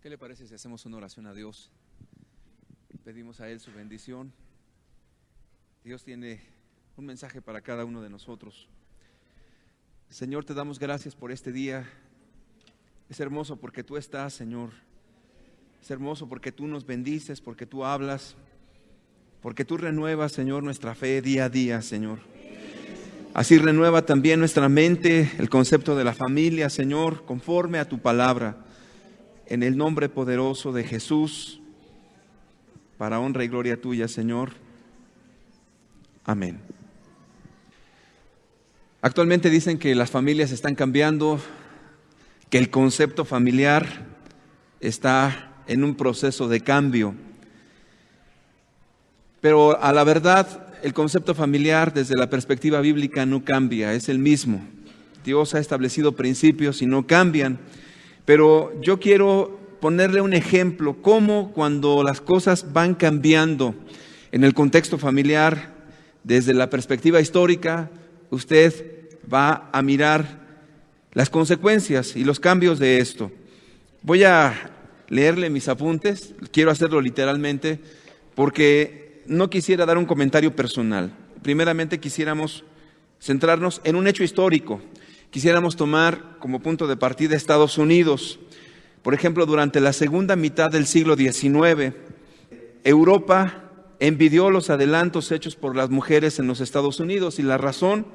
¿Qué le parece si hacemos una oración a Dios? Pedimos a Él su bendición. Dios tiene un mensaje para cada uno de nosotros. Señor, te damos gracias por este día. Es hermoso porque tú estás, Señor. Es hermoso porque tú nos bendices, porque tú hablas, porque tú renuevas, Señor, nuestra fe día a día, Señor. Así renueva también nuestra mente, el concepto de la familia, Señor, conforme a tu palabra. En el nombre poderoso de Jesús, para honra y gloria tuya, Señor. Amén. Actualmente dicen que las familias están cambiando, que el concepto familiar está en un proceso de cambio. Pero a la verdad, el concepto familiar desde la perspectiva bíblica no cambia, es el mismo. Dios ha establecido principios y no cambian. Pero yo quiero ponerle un ejemplo, cómo cuando las cosas van cambiando en el contexto familiar, desde la perspectiva histórica, usted va a mirar las consecuencias y los cambios de esto. Voy a leerle mis apuntes, quiero hacerlo literalmente, porque no quisiera dar un comentario personal. Primeramente quisiéramos centrarnos en un hecho histórico. Quisiéramos tomar como punto de partida Estados Unidos. Por ejemplo, durante la segunda mitad del siglo XIX, Europa envidió los adelantos hechos por las mujeres en los Estados Unidos, y la razón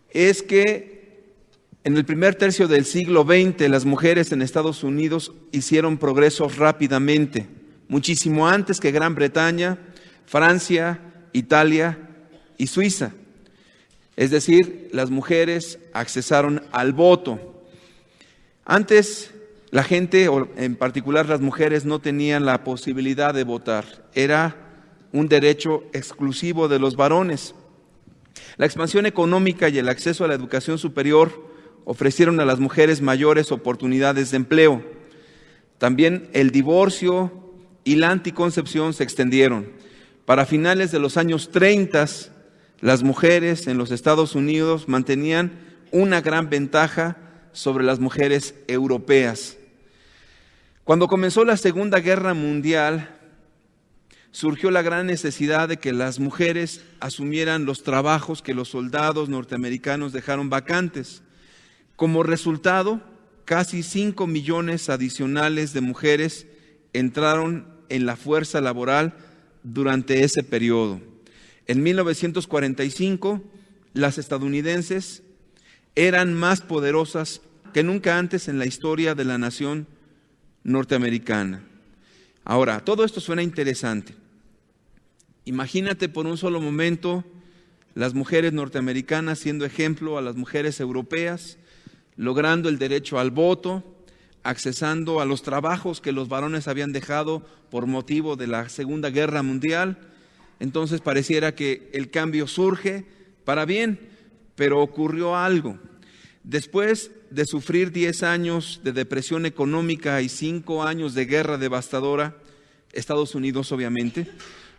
es que en el primer tercio del siglo XX las mujeres en Estados Unidos hicieron progresos rápidamente, muchísimo antes que Gran Bretaña, Francia, Italia y Suiza. Es decir, las mujeres accesaron al voto. Antes la gente, o en particular las mujeres, no tenían la posibilidad de votar. Era un derecho exclusivo de los varones. La expansión económica y el acceso a la educación superior ofrecieron a las mujeres mayores oportunidades de empleo. También el divorcio y la anticoncepción se extendieron. Para finales de los años 30, las mujeres en los Estados Unidos mantenían una gran ventaja sobre las mujeres europeas. Cuando comenzó la Segunda Guerra Mundial, surgió la gran necesidad de que las mujeres asumieran los trabajos que los soldados norteamericanos dejaron vacantes. Como resultado, casi 5 millones adicionales de mujeres entraron en la fuerza laboral durante ese periodo. En 1945, las estadounidenses eran más poderosas que nunca antes en la historia de la nación norteamericana. Ahora, todo esto suena interesante. Imagínate por un solo momento las mujeres norteamericanas siendo ejemplo a las mujeres europeas, logrando el derecho al voto, accesando a los trabajos que los varones habían dejado por motivo de la Segunda Guerra Mundial. Entonces pareciera que el cambio surge para bien, pero ocurrió algo. Después de sufrir 10 años de depresión económica y 5 años de guerra devastadora, Estados Unidos obviamente,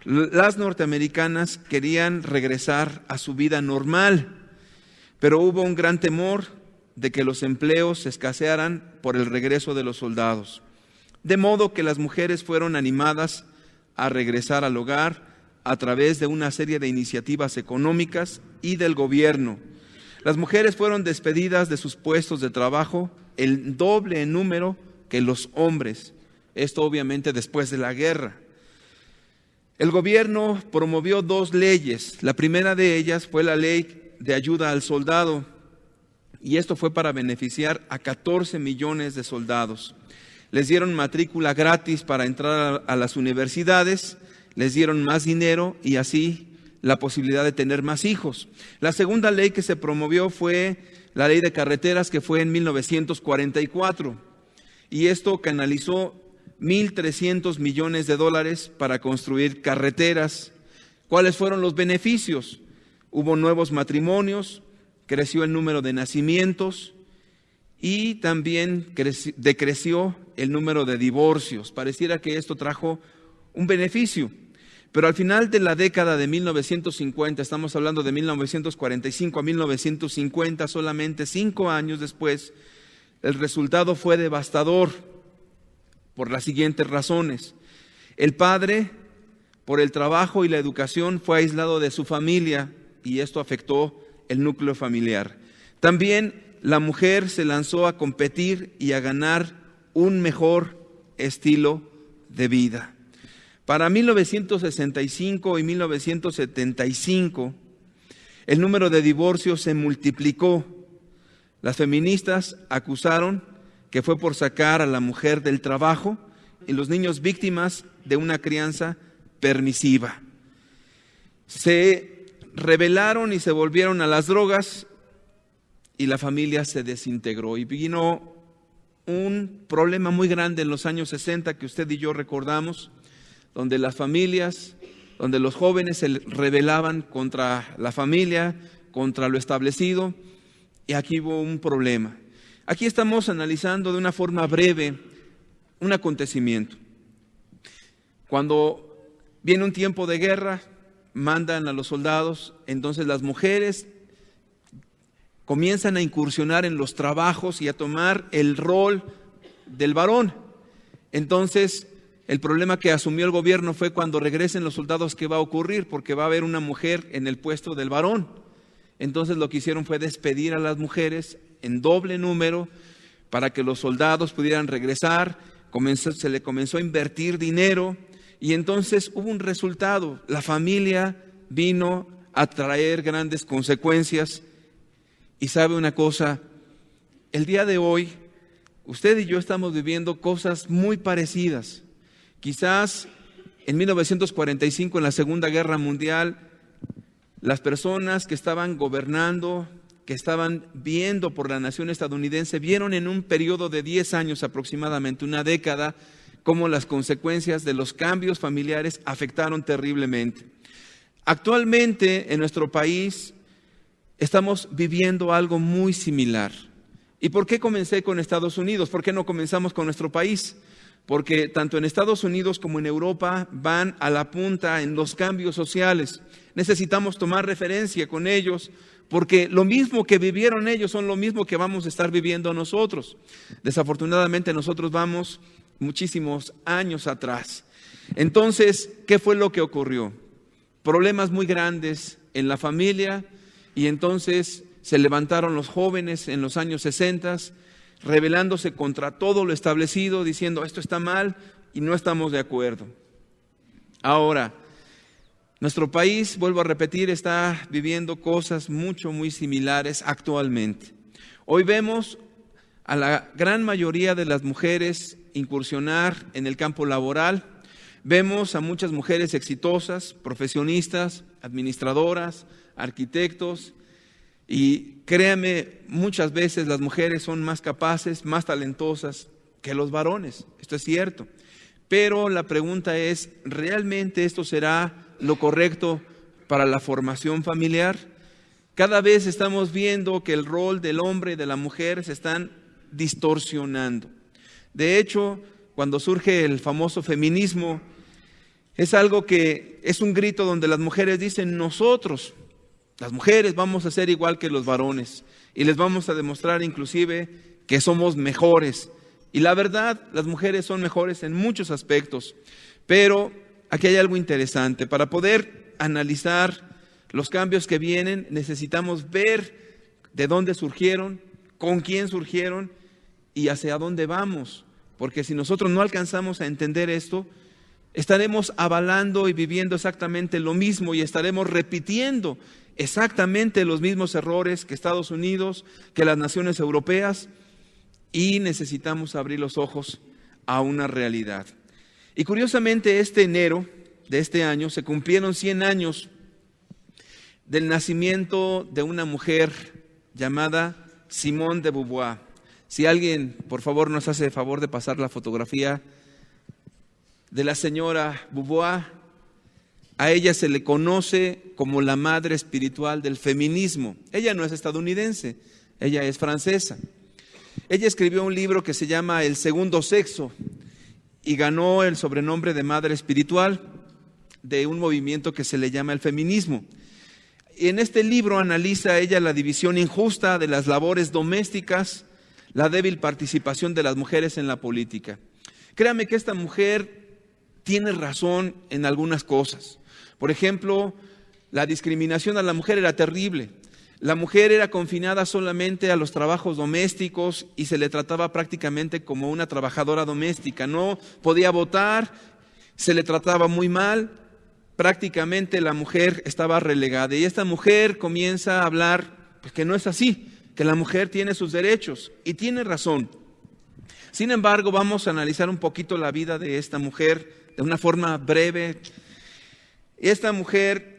las norteamericanas querían regresar a su vida normal, pero hubo un gran temor de que los empleos escasearan por el regreso de los soldados. De modo que las mujeres fueron animadas a regresar al hogar a través de una serie de iniciativas económicas y del gobierno. Las mujeres fueron despedidas de sus puestos de trabajo el doble en número que los hombres. Esto obviamente después de la guerra. El gobierno promovió 2 leyes. La primera de ellas fue la ley de ayuda al soldado, y esto fue para beneficiar a 14 millones de soldados. Les dieron matrícula gratis para entrar a las universidades, les dieron más dinero y así la posibilidad de tener más hijos. La segunda ley que se promovió fue la ley de carreteras, que fue en 1944, y esto canalizó $1,300 millones para construir carreteras. ¿Cuáles fueron los beneficios? Hubo nuevos matrimonios, creció el número de nacimientos y también decreció el número de divorcios. Pareciera que esto trajo un beneficio. Pero al final de la década de 1950, estamos hablando de 1945 a 1950, solamente 5 años después, el resultado fue devastador. por las siguientes razones. El padre, por el trabajo y la educación, fue aislado de su familia y esto afectó el núcleo familiar. También la mujer se lanzó a competir y a ganar un mejor estilo de vida. Para 1965 y 1975, el número de divorcios se multiplicó. Las feministas acusaron que fue por sacar a la mujer del trabajo y los niños víctimas de una crianza permisiva. Se rebelaron y se volvieron a las drogas y la familia se desintegró. Y vino un problema muy grande en los años 60 que usted y yo recordamos, donde las familias, donde los jóvenes se rebelaban contra la familia, contra lo establecido, y aquí hubo un problema. Aquí estamos analizando de una forma breve un acontecimiento. Cuando viene un tiempo de guerra, mandan a los soldados, entonces las mujeres comienzan a incursionar en los trabajos y a tomar el rol del varón. Entonces, el problema que asumió el gobierno fue cuando regresen los soldados, ¿qué va a ocurrir? Porque va a haber una mujer en el puesto del varón. Entonces lo que hicieron fue despedir a las mujeres en doble número para que los soldados pudieran regresar. Se le comenzó a invertir dinero y entonces hubo un resultado. La familia vino a traer grandes consecuencias. Y sabe una cosa, el día de hoy usted y yo estamos viviendo cosas muy parecidas. Quizás en 1945, en la Segunda Guerra Mundial, las personas que estaban gobernando, que estaban viendo por la nación estadounidense, vieron en un periodo de 10 años aproximadamente, una década, cómo las consecuencias de los cambios familiares afectaron terriblemente. Actualmente en nuestro país estamos viviendo algo muy similar. ¿Y por qué comencé con Estados Unidos? ¿Por qué no comenzamos con nuestro país? Porque tanto en Estados Unidos como en Europa van a la punta en los cambios sociales. Necesitamos tomar referencia con ellos, porque lo mismo que vivieron ellos son lo mismo que vamos a estar viviendo nosotros. Desafortunadamente nosotros vamos muchísimos años atrás. Entonces, ¿qué fue lo que ocurrió? Problemas muy grandes en la familia y entonces se levantaron los jóvenes en los años 60, rebelándose contra todo lo establecido, diciendo esto está mal y no estamos de acuerdo. Ahora, nuestro país, vuelvo a repetir, está viviendo cosas muy similares actualmente. Hoy vemos a la gran mayoría de las mujeres incursionar en el campo laboral. Vemos a muchas mujeres exitosas, profesionistas, administradoras, arquitectos. Y créame, muchas veces las mujeres son más capaces, más talentosas que los varones. Esto es cierto. Pero la pregunta es, ¿realmente esto será lo correcto para la formación familiar? Cada vez estamos viendo que el rol del hombre y de la mujer se están distorsionando. De hecho, cuando surge el famoso feminismo, es algo que es un grito donde las mujeres dicen, nosotros, las mujeres, vamos a ser igual que los varones y les vamos a demostrar inclusive que somos mejores. Y la verdad, las mujeres son mejores en muchos aspectos, pero aquí hay algo interesante. Para poder analizar los cambios que vienen, necesitamos ver de dónde surgieron, con quién surgieron y hacia dónde vamos. Porque si nosotros no alcanzamos a entender esto, estaremos avalando y viviendo exactamente lo mismo y estaremos repitiendo exactamente los mismos errores que Estados Unidos, que las naciones europeas, y necesitamos abrir los ojos a una realidad. Y curiosamente, este enero de este año se cumplieron 100 años del nacimiento de una mujer llamada Simone de Beauvoir. Si alguien, por favor, nos hace el favor de pasar la fotografía de la señora Beauvoir. A ella se le conoce como la madre espiritual del feminismo. Ella no es estadounidense, ella es francesa. Ella escribió un libro que se llama El segundo sexo y ganó el sobrenombre de madre espiritual de un movimiento que se le llama el feminismo. Y en este libro analiza ella la división injusta de las labores domésticas, la débil participación de las mujeres en la política. Créame que esta mujer tiene razón en algunas cosas. Por ejemplo, la discriminación a la mujer era terrible. La mujer era confinada solamente a los trabajos domésticos y se le trataba prácticamente como una trabajadora doméstica. No podía votar, se le trataba muy mal. Prácticamente la mujer estaba relegada. Y esta mujer comienza a hablar pues, que no es así, que la mujer tiene sus derechos y tiene razón. Sin embargo, vamos a analizar un poquito la vida de esta mujer de una forma breve. Esta mujer,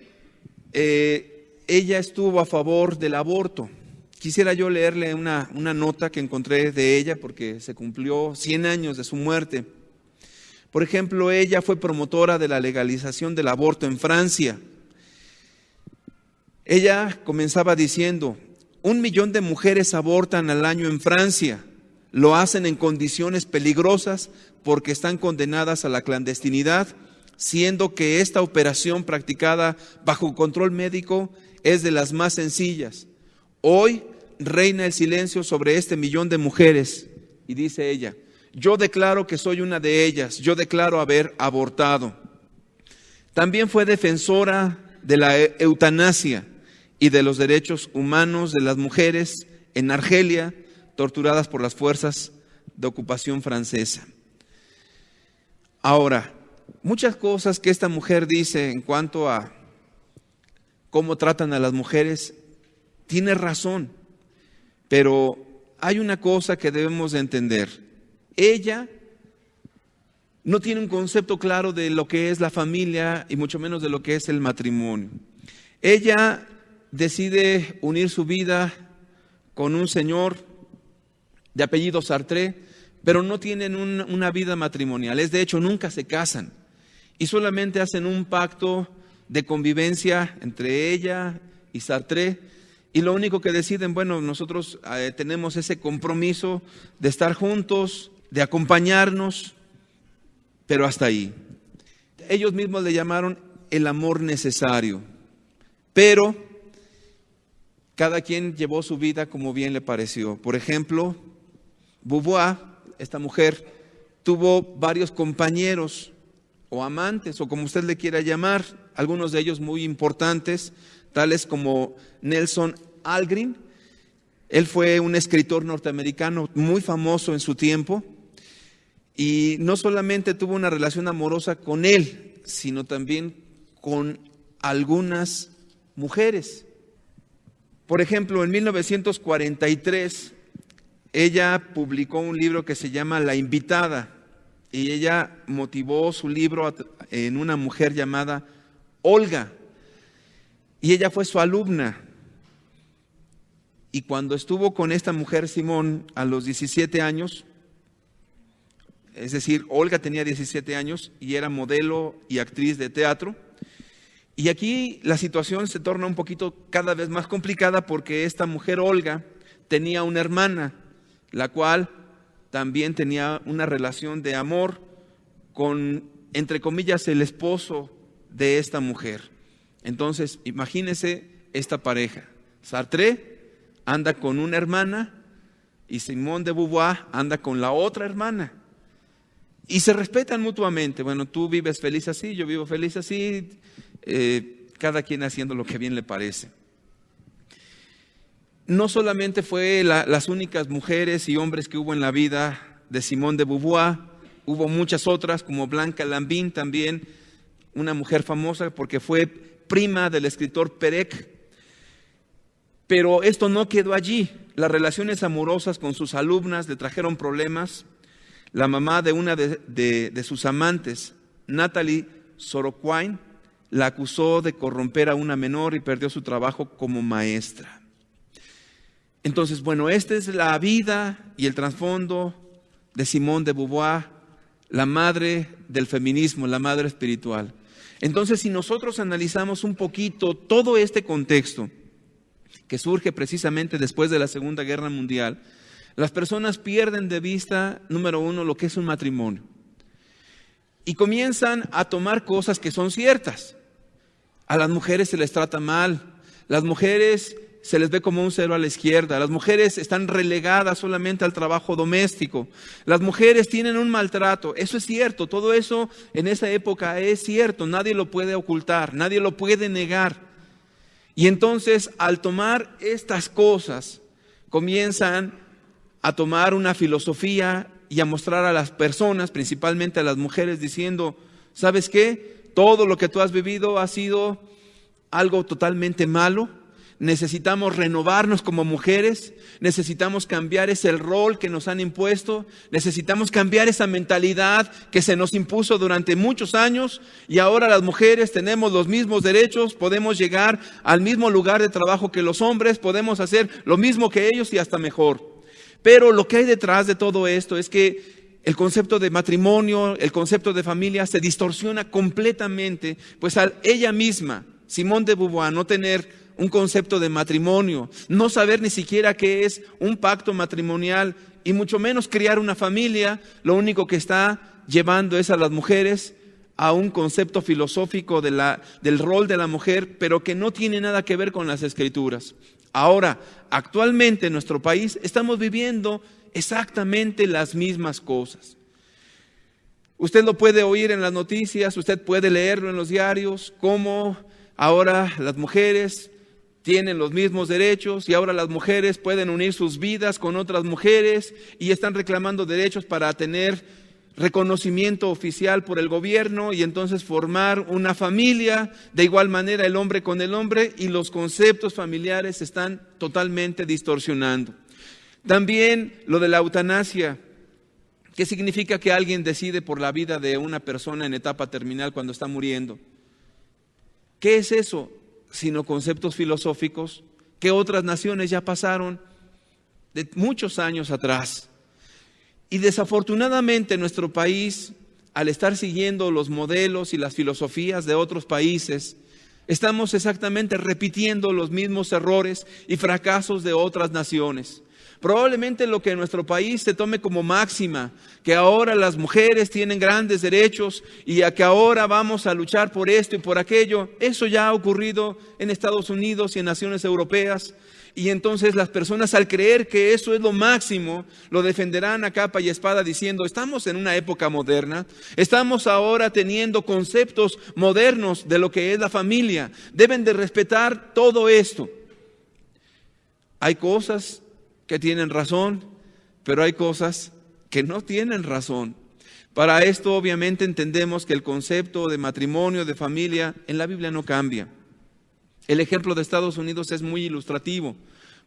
ella estuvo a favor del aborto. Quisiera yo leerle una nota que encontré de ella porque se cumplió 100 años de su muerte. Por ejemplo, ella fue promotora de la legalización del aborto en Francia. Ella comenzaba diciendo: 1 millón de mujeres abortan al año en Francia. Lo hacen en condiciones peligrosas porque están condenadas a la clandestinidad, siendo que esta operación practicada bajo control médico es de las más sencillas. Hoy reina el silencio sobre este 1 millón de mujeres. Y dice ella: yo declaro que soy una de ellas, yo declaro haber abortado. También fue defensora de la eutanasia y de los derechos humanos de las mujeres en Argelia, torturadas por las fuerzas de ocupación francesa. Ahora, muchas cosas que esta mujer dice en cuanto a cómo tratan a las mujeres, tiene razón, pero hay una cosa que debemos de entender. Ella no tiene un concepto claro de lo que es la familia y mucho menos de lo que es el matrimonio. Ella decide unir su vida con un señor de apellido Sartre, pero no tienen una vida matrimonial. De hecho, nunca se casan y solamente hacen un pacto de convivencia entre ella y Sartre. Y lo único que deciden, bueno, nosotros tenemos ese compromiso de estar juntos, de acompañarnos, pero hasta ahí. Ellos mismos le llamaron el amor necesario, pero cada quien llevó su vida como bien le pareció. Por ejemplo, Beauvoir, esta mujer, tuvo varios compañeros o amantes, o como usted le quiera llamar, algunos de ellos muy importantes, tales como Nelson Algren. Él fue un escritor norteamericano muy famoso en su tiempo y no solamente tuvo una relación amorosa con él, sino también con algunas mujeres. Por ejemplo, en 1943, ella publicó un libro que se llama La Invitada y ella motivó su libro en una mujer llamada Olga y ella fue su alumna. Y cuando estuvo con esta mujer, Simón, a los 17 años, es decir, Olga tenía 17 años y era modelo y actriz de teatro. Y aquí la situación se torna un poquito cada vez más complicada porque esta mujer, Olga, tenía una hermana, la cual también tenía una relación de amor con, entre comillas, el esposo de esta mujer. Entonces, imagínese esta pareja. Sartre anda con una hermana y Simone de Beauvoir anda con la otra hermana. Y se respetan mutuamente. Bueno, tú vives feliz así, yo vivo feliz así, cada quien haciendo lo que bien le parece. No solamente fue las únicas mujeres y hombres que hubo en la vida de Simone de Beauvoir, hubo muchas otras, como Blanca Lambin también, una mujer famosa porque fue prima del escritor Perec. Pero esto no quedó allí. Las relaciones amorosas con sus alumnas le trajeron problemas. La mamá de una de sus amantes, Natalie Soroquin, la acusó de corromper a una menor y perdió su trabajo como maestra. Entonces, bueno, esta es la vida y el trasfondo de Simone de Beauvoir, la madre del feminismo, la madre espiritual. Entonces, si nosotros analizamos un poquito todo este contexto que surge precisamente después de la Segunda Guerra Mundial, las personas pierden de vista, número uno, lo que es un matrimonio. Y comienzan a tomar cosas que son ciertas. A las mujeres se les trata mal. Las mujeres se les ve como un cero a la izquierda. Las mujeres están relegadas solamente al trabajo doméstico. Las mujeres tienen un maltrato. Eso es cierto, todo eso en esa época es cierto. Nadie lo puede ocultar, nadie lo puede negar. Y entonces, al tomar estas cosas, comienzan a tomar una filosofía y a mostrar a las personas, principalmente a las mujeres, diciendo, ¿sabes qué? Todo lo que tú has vivido ha sido algo totalmente malo. Necesitamos renovarnos como mujeres, necesitamos cambiar ese rol que nos han impuesto, necesitamos cambiar esa mentalidad que se nos impuso durante muchos años y ahora las mujeres tenemos los mismos derechos, podemos llegar al mismo lugar de trabajo que los hombres, podemos hacer lo mismo que ellos y hasta mejor. Pero lo que hay detrás de todo esto es que el concepto de matrimonio, el concepto de familia se distorsiona completamente, pues al ella misma, Simone de Beauvoir, no tener un concepto de matrimonio, no saber ni siquiera qué es un pacto matrimonial y mucho menos criar una familia, lo único que está llevando es a las mujeres a un concepto filosófico del rol de la mujer, pero que no tiene nada que ver con las Escrituras. Ahora, actualmente en nuestro país estamos viviendo exactamente las mismas cosas. Usted lo puede oír en las noticias, usted puede leerlo en los diarios, cómo ahora las mujeres tienen los mismos derechos y ahora las mujeres pueden unir sus vidas con otras mujeres y están reclamando derechos para tener reconocimiento oficial por el gobierno y entonces formar una familia, de igual manera el hombre con el hombre, y los conceptos familiares se están totalmente distorsionando. También lo de la eutanasia, que significa que alguien decide por la vida de una persona en etapa terminal cuando está muriendo. ¿Qué es eso? Sino conceptos filosóficos que otras naciones ya pasaron de muchos años atrás. Y desafortunadamente nuestro país, al estar siguiendo los modelos y las filosofías de otros países, estamos exactamente repitiendo los mismos errores y fracasos de otras naciones. Probablemente lo que en nuestro país se tome como máxima, que ahora las mujeres tienen grandes derechos y a que ahora vamos a luchar por esto y por aquello, eso ya ha ocurrido en Estados Unidos y en naciones europeas. Y entonces las personas, al creer que eso es lo máximo, lo defenderán a capa y espada diciendo, estamos en una época moderna, estamos ahora teniendo conceptos modernos de lo que es la familia, deben de respetar todo esto. Hay cosas que tienen razón, pero hay cosas que no tienen razón. Para esto obviamente entendemos que el concepto de matrimonio, de familia, en la Biblia no cambia. El ejemplo de Estados Unidos es muy ilustrativo,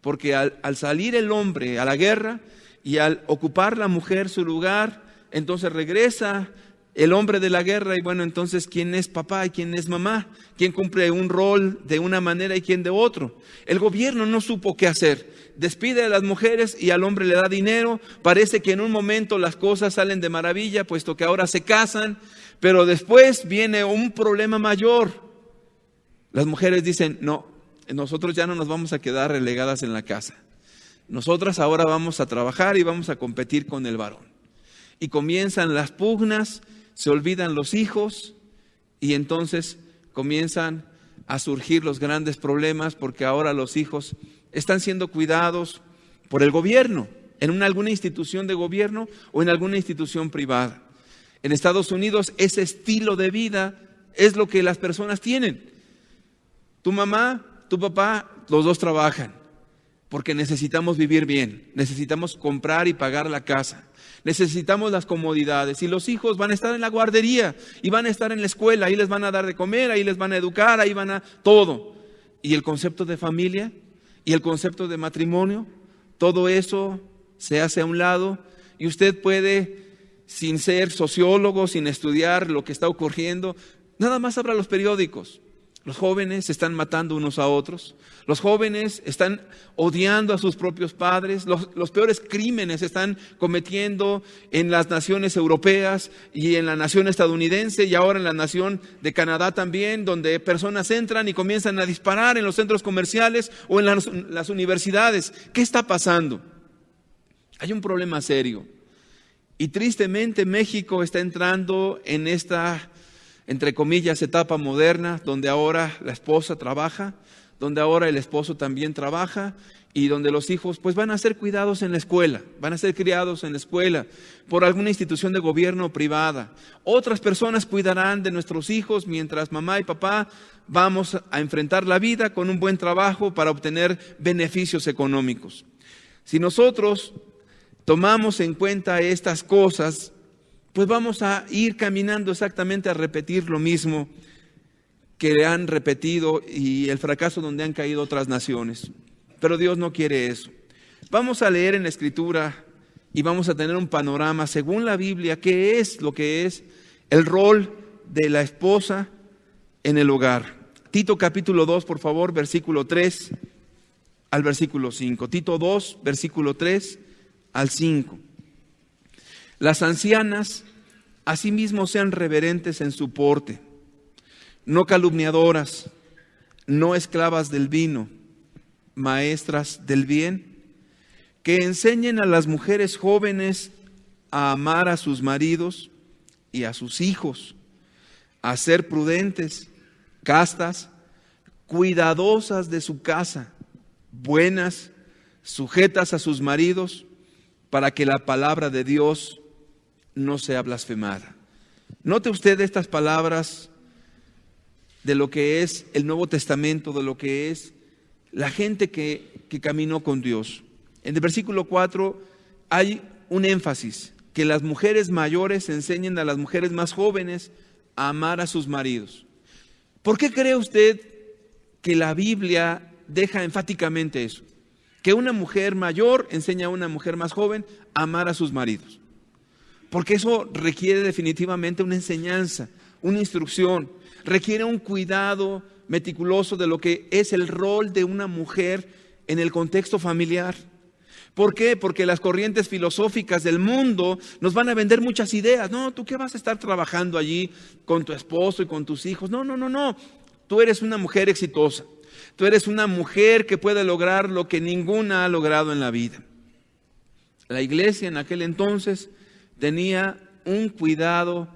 porque al salir el hombre a la guerra y al ocupar la mujer su lugar, entonces regresa el hombre de la guerra y bueno, entonces ¿quién es papá y quién es mamá? ¿Quién cumple un rol de una manera y quién de otro? El gobierno no supo qué hacer. Despide a las mujeres y al hombre le da dinero. Parece que en un momento las cosas salen de maravilla, puesto que ahora se casan, pero después viene un problema mayor. Las mujeres dicen, no, nosotros ya no nos vamos a quedar relegadas en la casa. Nosotras ahora vamos a trabajar y vamos a competir con el varón. Y comienzan las pugnas, se olvidan los hijos y entonces comienzan a surgir los grandes problemas porque ahora los hijos están siendo cuidados por el gobierno, en alguna institución de gobierno o en alguna institución privada. En Estados Unidos ese estilo de vida es lo que las personas tienen. Tu mamá, tu papá, los dos trabajan porque necesitamos vivir bien, necesitamos comprar y pagar la casa. Necesitamos las comodidades y los hijos van a estar en la guardería y van a estar en la escuela, ahí les van a dar de comer, ahí les van a educar, ahí van a todo. Y el concepto de familia y el concepto de matrimonio, todo eso se hace a un lado y usted puede, sin ser sociólogo, sin estudiar lo que está ocurriendo, nada más abra los periódicos. Los jóvenes se están matando unos a otros. Los jóvenes están odiando a sus propios padres. Los peores crímenes se están cometiendo en las naciones europeas y en la nación estadounidense y ahora en la nación de Canadá también, donde personas entran y comienzan a disparar en los centros comerciales o en las universidades. ¿Qué está pasando? Hay un problema serio. Y tristemente México está entrando en esta, entre comillas, etapa moderna, donde ahora la esposa trabaja, donde ahora el esposo también trabaja y donde los hijos pues van a ser cuidados en la escuela, van a ser criados en la escuela por alguna institución de gobierno o privada. Otras personas cuidarán de nuestros hijos mientras mamá y papá vamos a enfrentar la vida con un buen trabajo para obtener beneficios económicos. Si nosotros tomamos en cuenta estas cosas, pues vamos a ir caminando exactamente a repetir lo mismo que han repetido y el fracaso donde han caído otras naciones. Pero Dios no quiere eso. Vamos a leer en la Escritura y vamos a tener un panorama según la Biblia, qué es lo que es el rol de la esposa en el hogar. Tito capítulo 2, por favor, versículo 3 al versículo 5. Tito 2, versículo 3 al 5. Las ancianas asimismo sean reverentes en su porte, no calumniadoras, no esclavas del vino, maestras del bien, que enseñen a las mujeres jóvenes a amar a sus maridos y a sus hijos, a ser prudentes, castas, cuidadosas de su casa, buenas, sujetas a sus maridos, para que la palabra de Dios no sea blasfemada. Note usted estas palabras de lo que es el Nuevo Testamento, de lo que es la gente que caminó con Dios. En el versículo 4 hay un énfasis, que las mujeres mayores enseñen a las mujeres más jóvenes a amar a sus maridos. ¿Por qué cree usted que la Biblia deja enfáticamente eso? Que una mujer mayor enseña a una mujer más joven a amar a sus maridos. Porque eso requiere definitivamente una enseñanza, una instrucción, requiere un cuidado meticuloso de lo que es el rol de una mujer en el contexto familiar. ¿Por qué? Porque las corrientes filosóficas del mundo nos van a vender muchas ideas. No, ¿tú qué vas a estar trabajando allí con tu esposo y con tus hijos? No. Tú eres una mujer exitosa. Tú eres una mujer que puede lograr lo que ninguna ha logrado en la vida. La iglesia en aquel entonces tenía un cuidado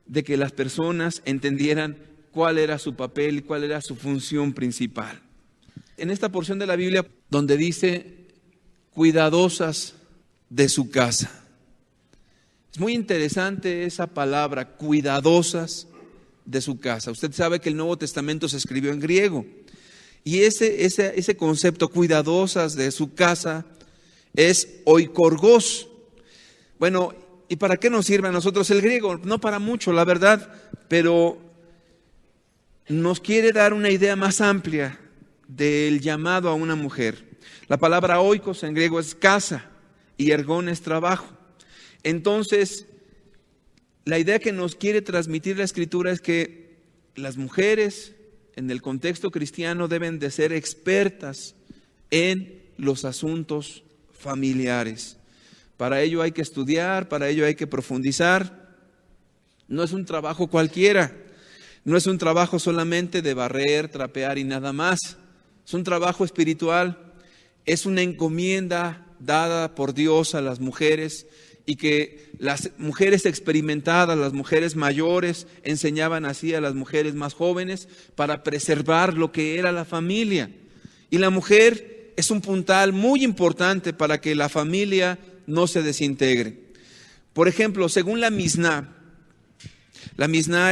de que las personas entendieran cuál era su papel y cuál era su función principal. En esta porción de la Biblia donde dice cuidadosas de su casa. Es muy interesante esa palabra, cuidadosas de su casa. Usted sabe que el Nuevo Testamento se escribió en griego. Y ese concepto, cuidadosas de su casa, es oikorgos. Bueno, ¿y para qué nos sirve a nosotros el griego? No para mucho, la verdad, pero nos quiere dar una idea más amplia del llamado a una mujer. La palabra oikos en griego es casa y ergón es trabajo. Entonces, la idea que nos quiere transmitir la Escritura es que las mujeres en el contexto cristiano deben de ser expertas en los asuntos familiares. Para ello hay que estudiar, para ello hay que profundizar. No es un trabajo cualquiera, no es un trabajo solamente de barrer, trapear y nada más. Es un trabajo espiritual. Es una encomienda dada por Dios a las mujeres y que las mujeres experimentadas, las mujeres mayores, enseñaban así a las mujeres más jóvenes para preservar lo que era la familia. Y la mujer es un puntal muy importante para que la familia no se desintegre. Por ejemplo, según la Misná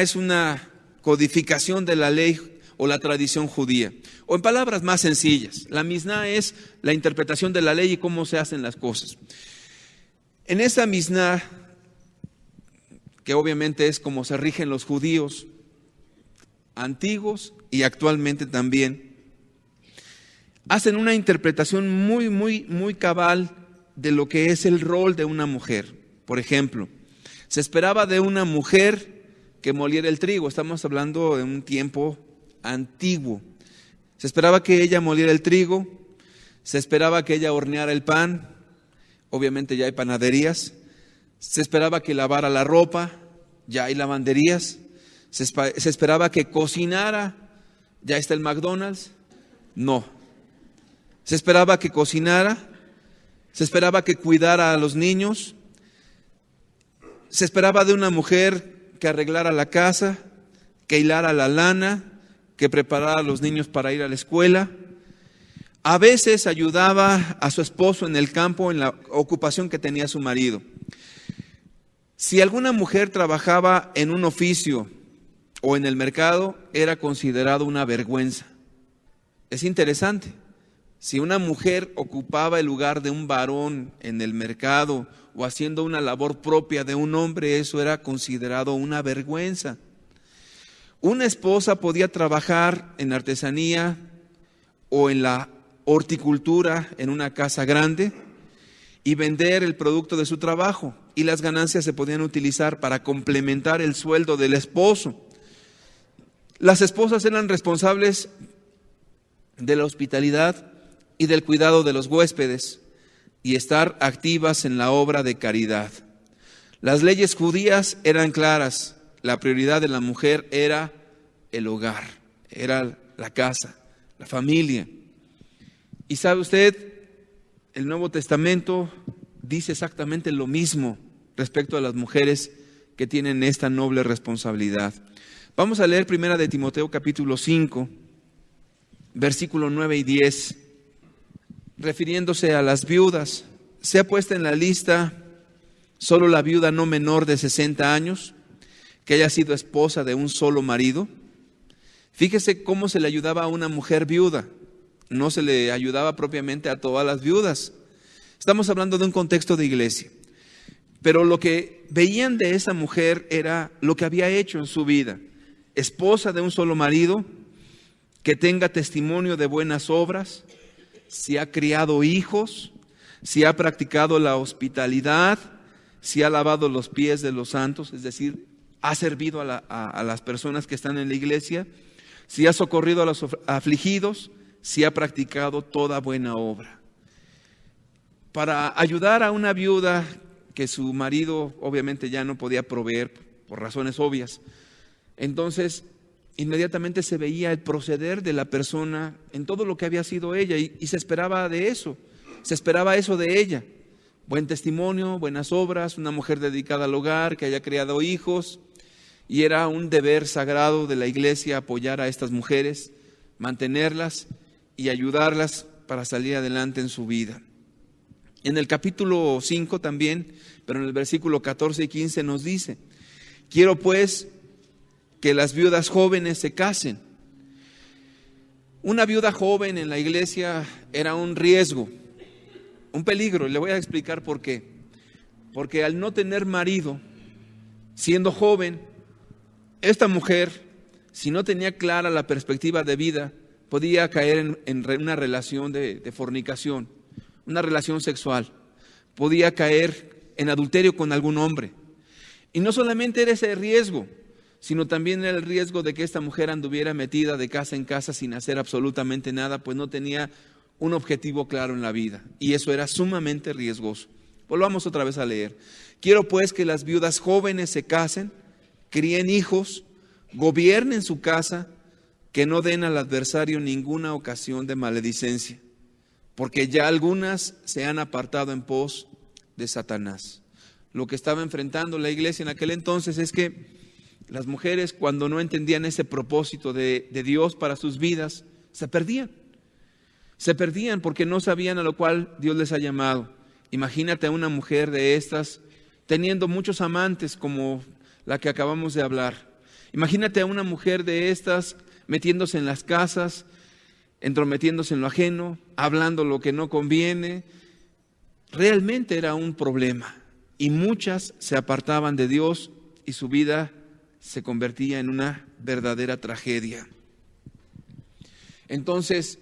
es una codificación de la ley o la tradición judía. O en palabras más sencillas, la Misná es la interpretación de la ley y cómo se hacen las cosas. En esa Misná, que obviamente es como se rigen los judíos antiguos y actualmente también, hacen una interpretación muy cabal de lo que es el rol de una mujer. Por ejemplo, se esperaba de una mujer que moliera el trigo. Estamos hablando de un tiempo antiguo. Se esperaba que ella moliera el trigo, se esperaba que ella horneara el pan, obviamente ya hay panaderías, se esperaba que lavara la ropa, ya hay lavanderías, se esperaba que cocinara, ya está el McDonald's, no. Se esperaba que cocinara, se esperaba que cuidara a los niños, se esperaba de una mujer que arreglara la casa, que hilara la lana, que preparara a los niños para ir a la escuela. A veces ayudaba a su esposo en el campo, en la ocupación que tenía su marido. Si alguna mujer trabajaba en un oficio o en el mercado, era considerado una vergüenza. Es interesante. Si una mujer ocupaba el lugar de un varón en el mercado o haciendo una labor propia de un hombre, eso era considerado una vergüenza. Una esposa podía trabajar en artesanía o en la horticultura en una casa grande y vender el producto de su trabajo, y las ganancias se podían utilizar para complementar el sueldo del esposo. Las esposas eran responsables de la hospitalidad y del cuidado de los huéspedes y estar activas en la obra de caridad. Las leyes judías eran claras. La prioridad de la mujer era el hogar, era la casa, la familia. Y sabe usted, el Nuevo Testamento dice exactamente lo mismo respecto a las mujeres que tienen esta noble responsabilidad. Vamos a leer 1 de Timoteo capítulo 5, versículo 9 y 10, refiriéndose a las viudas. Sea puesta en la lista solo la viuda no menor de 60 años, que haya sido esposa de un solo marido. Fíjese cómo se le ayudaba a una mujer viuda. No se le ayudaba propiamente a todas las viudas. Estamos hablando de un contexto de iglesia. Pero lo que veían de esa mujer era lo que había hecho en su vida. Esposa de un solo marido, que tenga testimonio de buenas obras, si ha criado hijos, si ha practicado la hospitalidad, si ha lavado los pies de los santos, es decir, ha servido a las personas que están en la iglesia, si ha socorrido a los afligidos, si ha practicado toda buena obra. Para ayudar a una viuda que su marido obviamente ya no podía proveer por razones obvias, entonces inmediatamente se veía el proceder de la persona en todo lo que había sido ella y se esperaba de eso, se esperaba eso de ella. Buen testimonio, buenas obras, una mujer dedicada al hogar, que haya criado hijos, y era un deber sagrado de la iglesia apoyar a estas mujeres, mantenerlas y ayudarlas para salir adelante en su vida. En el capítulo 5 también, pero en el versículo 14 y 15 nos dice: quiero pues que las viudas jóvenes se casen. Una viuda joven en la iglesia era un riesgo, un peligro, y le voy a explicar por qué. Porque al no tener marido, siendo joven, esta mujer, si no tenía clara la perspectiva de vida, podía caer en una relación de fornicación, una relación sexual. Podía caer en adulterio con algún hombre. Y no solamente era ese riesgo, sino también era el riesgo de que esta mujer anduviera metida de casa en casa sin hacer absolutamente nada, pues no tenía un objetivo claro en la vida, y eso era sumamente riesgoso. Volvamos otra vez a leer. Quiero pues que las viudas jóvenes se casen, críen hijos, gobiernen su casa, que no den al adversario ninguna ocasión de maledicencia, porque ya algunas se han apartado en pos de Satanás. Lo que estaba enfrentando la iglesia en aquel entonces es que las mujeres, cuando no entendían ese propósito de Dios para sus vidas, se perdían. Se perdían porque no sabían a lo cual Dios les ha llamado. Imagínate a una mujer de estas teniendo muchos amantes como la que acabamos de hablar. Imagínate a una mujer de estas metiéndose en las casas, entrometiéndose en lo ajeno, hablando lo que no conviene. Realmente era un problema y muchas se apartaban de Dios y su vida se convertía en una verdadera tragedia. Entonces,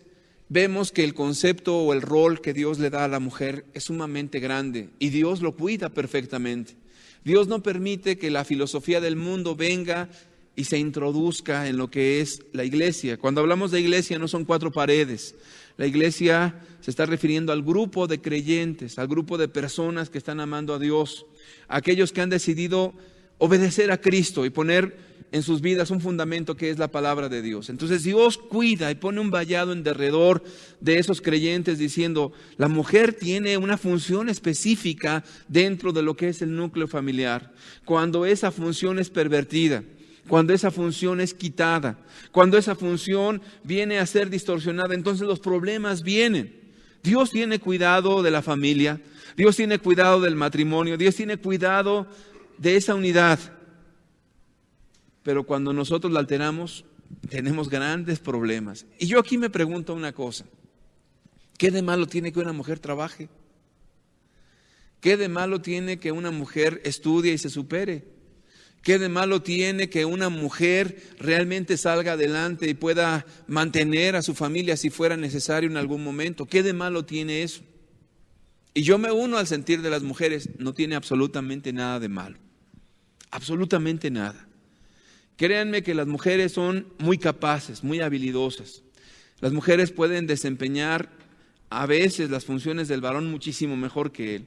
vemos que el concepto o el rol que Dios le da a la mujer es sumamente grande y Dios lo cuida perfectamente. Dios no permite que la filosofía del mundo venga y se introduzca en lo que es la iglesia. Cuando hablamos de iglesia no son 4 paredes. La iglesia se está refiriendo al grupo de creyentes, al grupo de personas que están amando a Dios, a aquellos que han decidido obedecer a Cristo y poner en sus vidas un fundamento que es la palabra de Dios. Entonces Dios cuida y pone un vallado en derredor de esos creyentes diciendo, la mujer tiene una función específica dentro de lo que es el núcleo familiar. Cuando esa función es pervertida, cuando esa función es quitada, cuando esa función viene a ser distorsionada, entonces los problemas vienen. Dios tiene cuidado de la familia, Dios tiene cuidado del matrimonio, Dios tiene cuidado de esa unidad. Pero cuando nosotros la alteramos, tenemos grandes problemas. Y yo aquí me pregunto una cosa: ¿qué de malo tiene que una mujer trabaje? ¿Qué de malo tiene que una mujer estudie y se supere? ¿Qué de malo tiene que una mujer realmente salga adelante y pueda mantener a su familia si fuera necesario en algún momento? ¿Qué de malo tiene eso? Y yo me uno al sentir de las mujeres, no tiene absolutamente nada de malo. Absolutamente nada. Créanme que las mujeres son muy capaces, muy habilidosas. Las mujeres pueden desempeñar a veces las funciones del varón muchísimo mejor que él.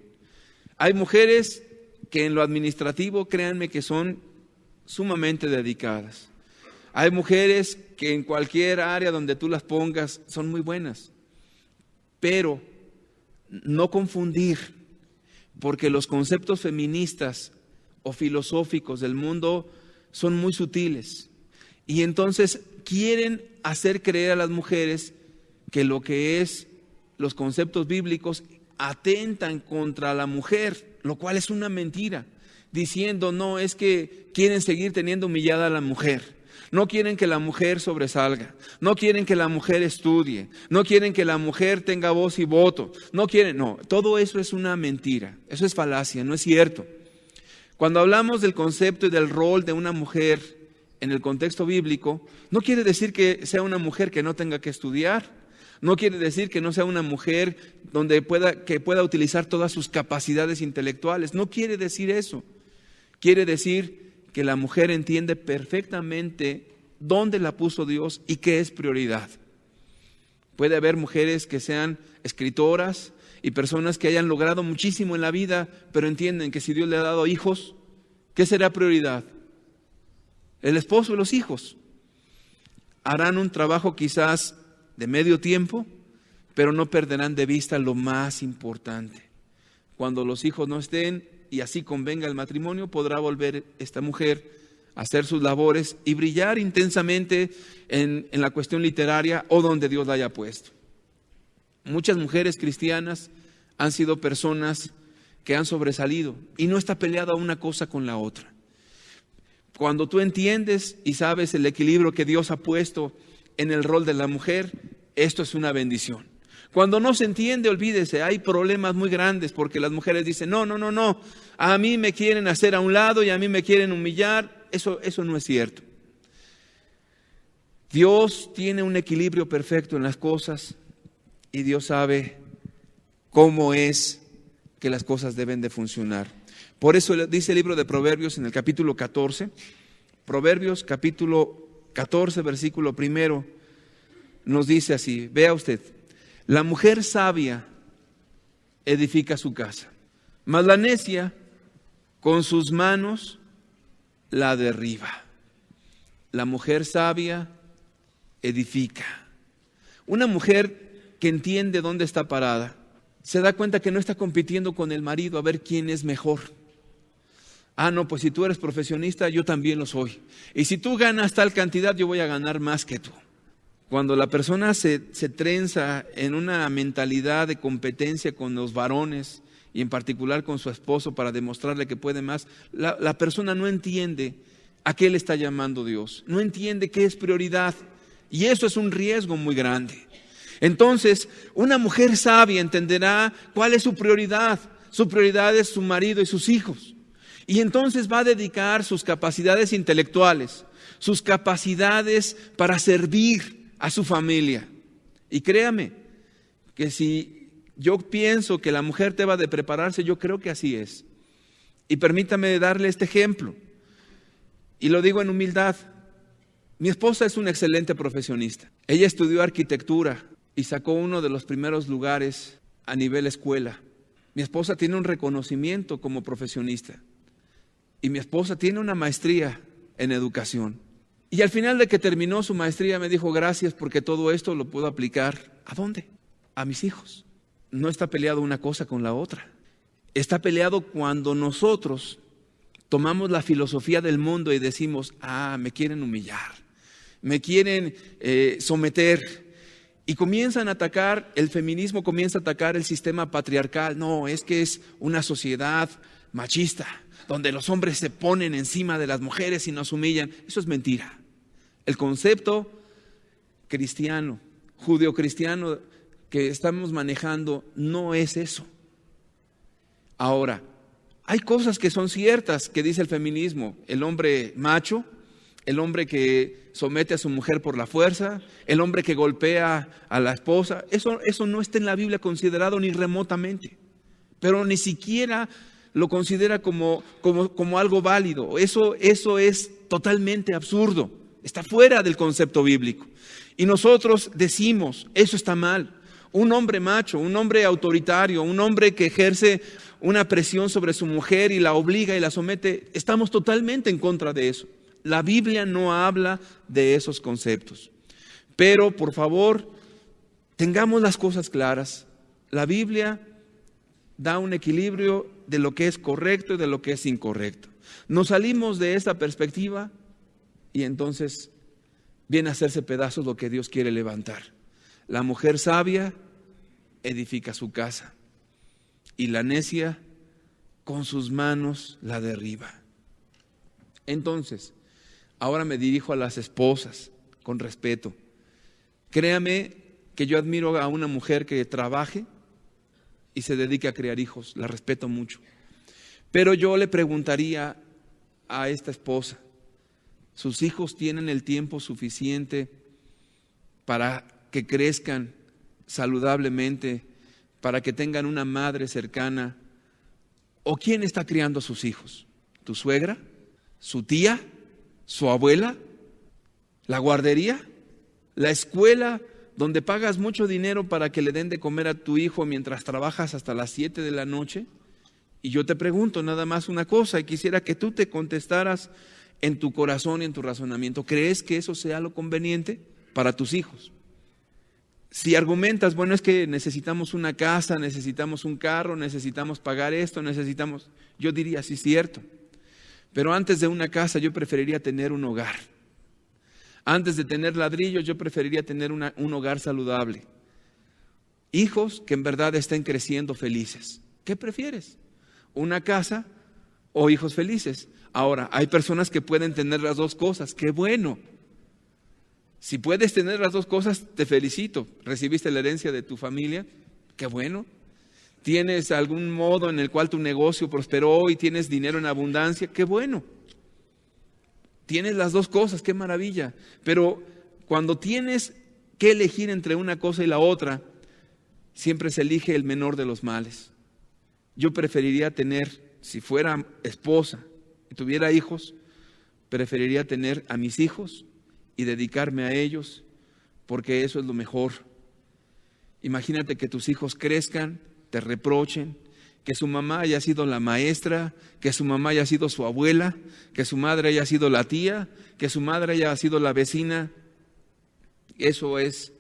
Hay mujeres que en lo administrativo, créanme que son sumamente dedicadas. Hay mujeres que en cualquier área donde tú las pongas son muy buenas. Pero no confundir, porque los conceptos feministas o filosóficos del mundo son muy sutiles. Y entonces quieren hacer creer a las mujeres que lo que es los conceptos bíblicos atentan contra la mujer, lo cual es una mentira, diciendo no, es que quieren seguir teniendo humillada a la mujer, no quieren que la mujer sobresalga, no quieren que la mujer estudie, no quieren que la mujer tenga voz y voto, no, todo eso es una mentira, eso es falacia, no es cierto. Cuando hablamos del concepto y del rol de una mujer en el contexto bíblico, no quiere decir que sea una mujer que no tenga que estudiar. No quiere decir que no sea una mujer que pueda utilizar todas sus capacidades intelectuales. No quiere decir eso. Quiere decir que la mujer entiende perfectamente dónde la puso Dios y qué es prioridad. Puede haber mujeres que sean escritoras y personas que hayan logrado muchísimo en la vida, pero entienden que si Dios le ha dado hijos, ¿qué será prioridad? El esposo y los hijos. Harán un trabajo quizás de medio tiempo, pero no perderán de vista lo más importante. Cuando los hijos no estén y así convenga el matrimonio, podrá volver esta mujer a hacer sus labores y brillar intensamente en la cuestión literaria o donde Dios la haya puesto. Muchas mujeres cristianas han sido personas que han sobresalido y no está peleada una cosa con la otra. Cuando tú entiendes y sabes el equilibrio que Dios ha puesto en el rol de la mujer, esto es una bendición. Cuando no se entiende, olvídese, hay problemas muy grandes porque las mujeres dicen, no, a mí me quieren hacer a un lado y a mí me quieren humillar. Eso no es cierto. Dios tiene un equilibrio perfecto en las cosas y Dios sabe cómo es que las cosas deben de funcionar. Por eso dice el libro de Proverbios en el capítulo 14, Proverbios capítulo 14, versículo 1, nos dice así, vea usted, la mujer sabia edifica su casa, mas la necia con sus manos la derriba. La mujer sabia edifica. Una mujer que entiende dónde está parada, se da cuenta que no está compitiendo con el marido a ver quién es mejor. No, pues si tú eres profesionista, yo también lo soy. Y si tú ganas tal cantidad, yo voy a ganar más que tú. Cuando la persona se trenza en una mentalidad de competencia con los varones y en particular con su esposo para demostrarle que puede más, la persona no entiende a qué le está llamando Dios, no entiende qué es prioridad y eso es un riesgo muy grande. Entonces, una mujer sabia entenderá cuál es su prioridad es su marido y sus hijos. Y entonces va a dedicar sus capacidades intelectuales, sus capacidades para servir a su familia. Y créame, que si yo pienso que la mujer deba de prepararse, yo creo que así es. Y permítame darle este ejemplo. Y lo digo en humildad. Mi esposa es una excelente profesionista. Ella estudió arquitectura y sacó uno de los primeros lugares a nivel escuela. Mi esposa tiene un reconocimiento como profesionista. Y mi esposa tiene una maestría en educación. Y al final de que terminó su maestría me dijo, gracias porque todo esto lo puedo aplicar. ¿A dónde? A mis hijos. No está peleado una cosa con la otra. Está peleado cuando nosotros tomamos la filosofía del mundo y decimos, me quieren humillar, me quieren someter. Y comienzan a atacar, el feminismo comienza a atacar el sistema patriarcal. No, es que es una sociedad machista, donde los hombres se ponen encima de las mujeres y nos humillan. Eso es mentira. El concepto cristiano, judeocristiano que estamos manejando no es eso. Ahora, hay cosas que son ciertas que dice el feminismo. El hombre macho, el hombre que somete a su mujer por la fuerza, el hombre que golpea a la esposa, eso no está en la Biblia considerado ni remotamente, pero ni siquiera lo considera como algo válido. Eso es totalmente absurdo, está fuera del concepto bíblico. Y nosotros decimos, eso está mal. Un hombre macho, un hombre autoritario, un hombre que ejerce una presión sobre su mujer y la obliga y la somete, estamos totalmente en contra de eso. La Biblia no habla de esos conceptos. Pero, por favor, tengamos las cosas claras. La Biblia da un equilibrio de lo que es correcto y de lo que es incorrecto. Nos salimos de esta perspectiva y entonces viene a hacerse pedazos lo que Dios quiere levantar. La mujer sabia edifica su casa y la necia con sus manos la derriba. Entonces, ahora me dirijo a las esposas con respeto. Créame que yo admiro a una mujer que trabaje y se dedique a criar hijos, la respeto mucho. Pero yo le preguntaría a esta esposa, ¿sus hijos tienen el tiempo suficiente para que crezcan saludablemente, para que tengan una madre cercana? ¿O quién está criando a sus hijos? ¿Tu suegra? ¿Su tía? ¿Su abuela? ¿La guardería? ¿La escuela donde pagas mucho dinero para que le den de comer a tu hijo mientras trabajas hasta las 7 de la noche? Y yo te pregunto nada más una cosa y quisiera que tú te contestaras en tu corazón y en tu razonamiento. ¿Crees que eso sea lo conveniente para tus hijos? Si argumentas, bueno, es que necesitamos una casa, necesitamos un carro, necesitamos pagar esto, yo diría, sí es cierto. Pero antes de una casa yo preferiría tener un hogar. Antes de tener ladrillos yo preferiría tener un hogar saludable. Hijos que en verdad estén creciendo felices. ¿Qué prefieres? ¿Una casa o hijos felices? Ahora, hay personas que pueden tener las dos cosas. ¡Qué bueno! Si puedes tener las dos cosas, te felicito. ¿Recibiste la herencia de tu familia? ¡Qué bueno! ¿Tienes algún modo en el cual tu negocio prosperó y tienes dinero en abundancia? ¡Qué bueno! Tienes las dos cosas, ¡qué maravilla! Pero cuando tienes que elegir entre una cosa y la otra, siempre se elige el menor de los males. Yo preferiría tener, si fuera esposa y tuviera hijos, preferiría tener a mis hijos y dedicarme a ellos, porque eso es lo mejor. Imagínate que tus hijos crezcan, te reprochen, que su mamá haya sido la maestra, que su mamá haya sido su abuela, que su madre haya sido la tía, que su madre haya sido la vecina. Eso es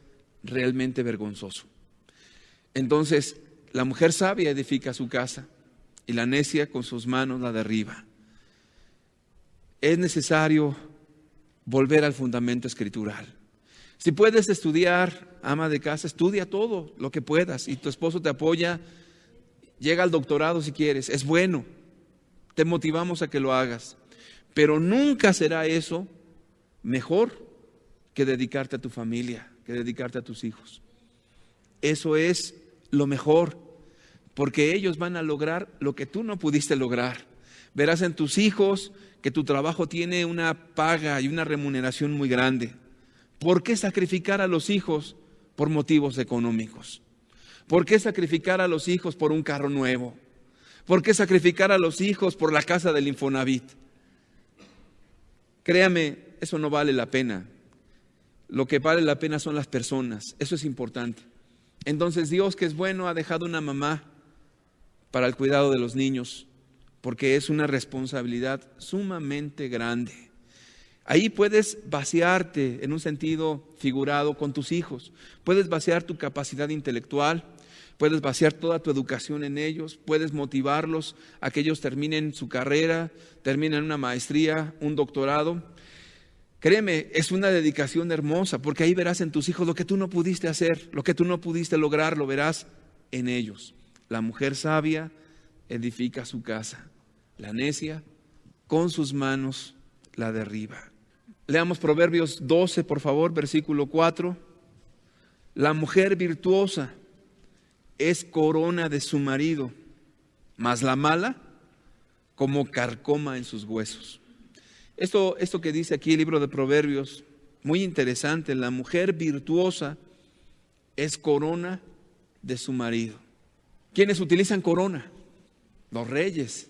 realmente vergonzoso. Entonces, la mujer sabia edifica su casa y la necia con sus manos la derriba. Es necesario volver al fundamento escritural. Si puedes estudiar, ama de casa, estudia todo lo que puedas y tu esposo te apoya. Llega al doctorado si quieres, es bueno, te motivamos a que lo hagas, pero nunca será eso mejor que dedicarte a tu familia, que dedicarte a tus hijos. Eso es lo mejor, porque ellos van a lograr lo que tú no pudiste lograr. Verás en tus hijos que tu trabajo tiene una paga y una remuneración muy grande. ¿Por qué sacrificar a los hijos por motivos económicos? ¿Por qué sacrificar a los hijos por un carro nuevo? ¿Por qué sacrificar a los hijos por la casa del Infonavit? Créame, eso no vale la pena. Lo que vale la pena son las personas. Eso es importante. Entonces Dios, que es bueno, ha dejado una mamá para el cuidado de los niños, porque es una responsabilidad sumamente grande. Ahí puedes vaciarte en un sentido figurado con tus hijos. Puedes vaciar tu capacidad intelectual, puedes vaciar toda tu educación en ellos, puedes motivarlos a que ellos terminen su carrera, terminen una maestría, un doctorado. Créeme, es una dedicación hermosa, porque ahí verás en tus hijos lo que tú no pudiste hacer, lo que tú no pudiste lograr, lo verás en ellos. La mujer sabia edifica su casa, la necia con sus manos la derriba. Leamos Proverbios 12, por favor, versículo 4. La mujer virtuosa es corona de su marido, mas la mala como carcoma en sus huesos. Esto que dice aquí el libro de Proverbios, muy interesante. La mujer virtuosa es corona de su marido. ¿Quiénes utilizan corona? Los reyes.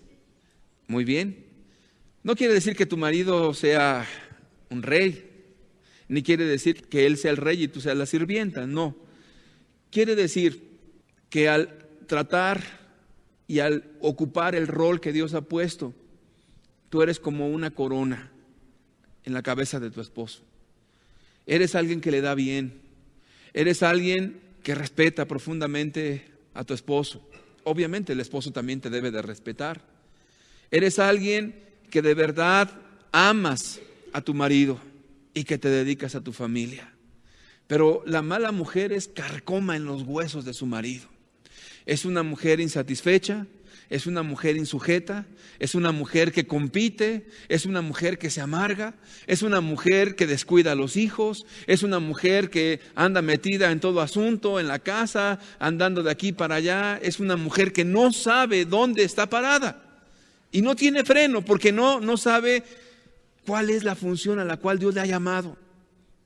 Muy bien. No quiere decir que tu marido sea un rey, ni quiere decir que él sea el rey y tú seas la sirvienta, no. Quiere decir que al tratar y al ocupar el rol que Dios ha puesto, tú eres como una corona en la cabeza de tu esposo. Eres alguien que le da bien, eres alguien que respeta profundamente a tu esposo. Obviamente el esposo también te debe de respetar. Eres alguien que de verdad amas a tu marido y que te dedicas a tu familia. Pero la mala mujer es carcoma en los huesos de su marido. Es una mujer insatisfecha, es una mujer insujeta, es una mujer que compite, es una mujer que se amarga, es una mujer que descuida a los hijos, es una mujer que anda metida en todo asunto, en la casa, andando de aquí para allá, es una mujer que no sabe dónde está parada y no tiene freno porque no sabe cuál es la función a la cual Dios le ha llamado.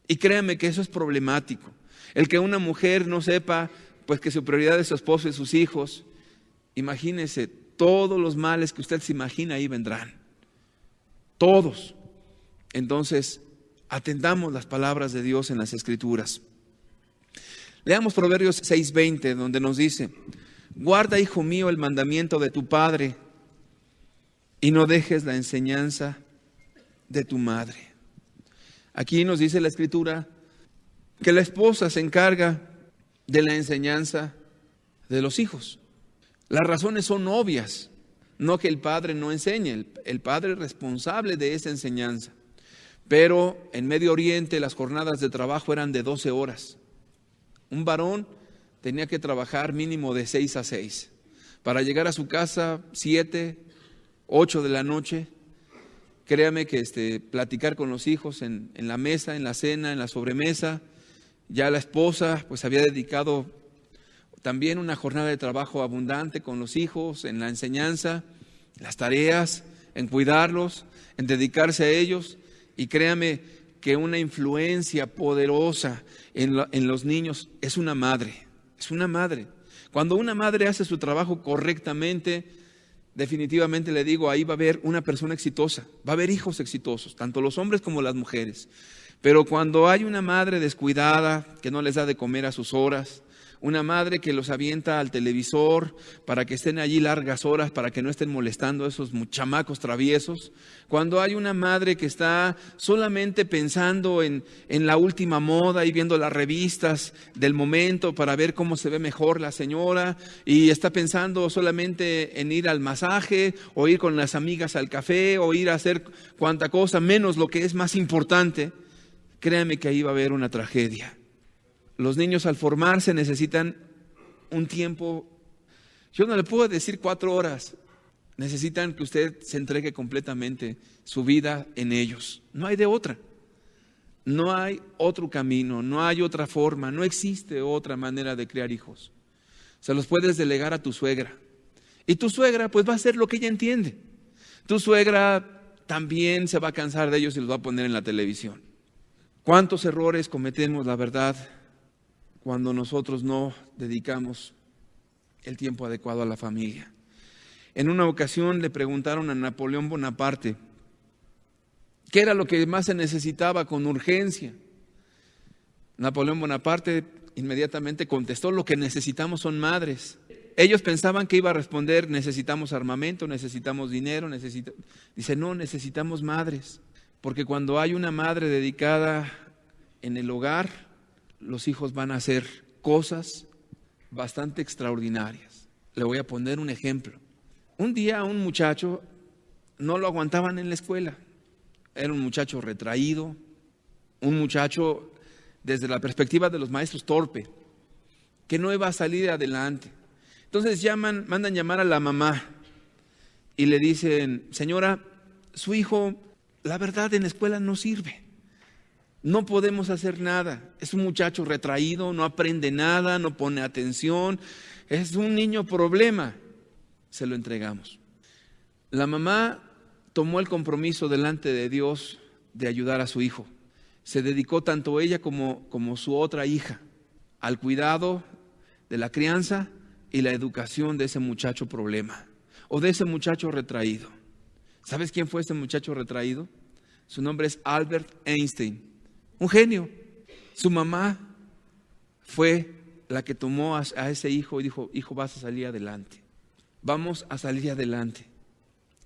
Y créanme que eso es problemático. El que una mujer no sepa pues que su prioridad es su esposo y sus hijos. Imagínese, todos los males que usted se imagina ahí vendrán. Todos. Entonces, atendamos las palabras de Dios en las Escrituras. Leamos Proverbios 6:20, donde nos dice: guarda, hijo mío, el mandamiento de tu padre y no dejes la enseñanza de tu madre. Aquí nos dice la Escritura que la esposa se encarga de la enseñanza de los hijos. Las razones son obvias, no que el padre no enseñe, el padre es responsable de esa enseñanza. Pero en Medio Oriente las jornadas de trabajo eran de 12 horas. Un varón tenía que trabajar mínimo de 6 a 6 para llegar a su casa 7, 8 de la noche. Créame que platicar con los hijos en la mesa, en la cena, en la sobremesa. Ya la esposa pues había dedicado también una jornada de trabajo abundante con los hijos, en la enseñanza, las tareas, en cuidarlos, en dedicarse a ellos. Y créame que una influencia poderosa en los niños es una madre, es una madre. Cuando una madre hace su trabajo correctamente, definitivamente le digo, ahí va a haber una persona exitosa, va a haber hijos exitosos, tanto los hombres como las mujeres. Pero cuando hay una madre descuidada, que no les da de comer a sus horas, una madre que los avienta al televisor para que estén allí largas horas, para que no estén molestando a esos chamacos traviesos, cuando hay una madre que está solamente pensando en la última moda y viendo las revistas del momento para ver cómo se ve mejor la señora, y está pensando solamente en ir al masaje o ir con las amigas al café o ir a hacer cuanta cosa, menos lo que es más importante, créame que ahí va a haber una tragedia. Los niños al formarse necesitan un tiempo, yo no le puedo decir 4 horas, necesitan que usted se entregue completamente su vida en ellos. No hay de otra, no hay otro camino, no hay otra forma, no existe otra manera de criar hijos. Se los puedes delegar a tu suegra y tu suegra pues va a hacer lo que ella entiende. Tu suegra también se va a cansar de ellos y los va a poner en la televisión. ¿Cuántos errores cometemos, la verdad, cuando nosotros no dedicamos el tiempo adecuado a la familia? En una ocasión le preguntaron a Napoleón Bonaparte qué era lo que más se necesitaba con urgencia. Napoleón Bonaparte inmediatamente contestó: lo que necesitamos son madres. Ellos pensaban que iba a responder: necesitamos armamento, necesitamos dinero, Dice: no, necesitamos madres, porque cuando hay una madre dedicada en el hogar, los hijos van a hacer cosas bastante extraordinarias. Le voy a poner un ejemplo. Un día a un muchacho no lo aguantaban en la escuela. Era un muchacho retraído, un muchacho desde la perspectiva de los maestros torpe, que no iba a salir adelante. Entonces mandan llamar a la mamá y le dicen: señora, su hijo, la verdad, en la escuela no sirve. No podemos hacer nada. Es un muchacho retraído, no aprende nada, no pone atención. Es un niño problema. Se lo entregamos. La mamá tomó el compromiso delante de Dios de ayudar a su hijo. Se dedicó tanto ella como su otra hija al cuidado de la crianza y la educación de ese muchacho problema o de ese muchacho retraído. ¿Sabes quién fue ese muchacho retraído? Su nombre es Albert Einstein. Un genio. Su mamá fue la que tomó a ese hijo y dijo: hijo, vas a salir adelante. Vamos a salir adelante.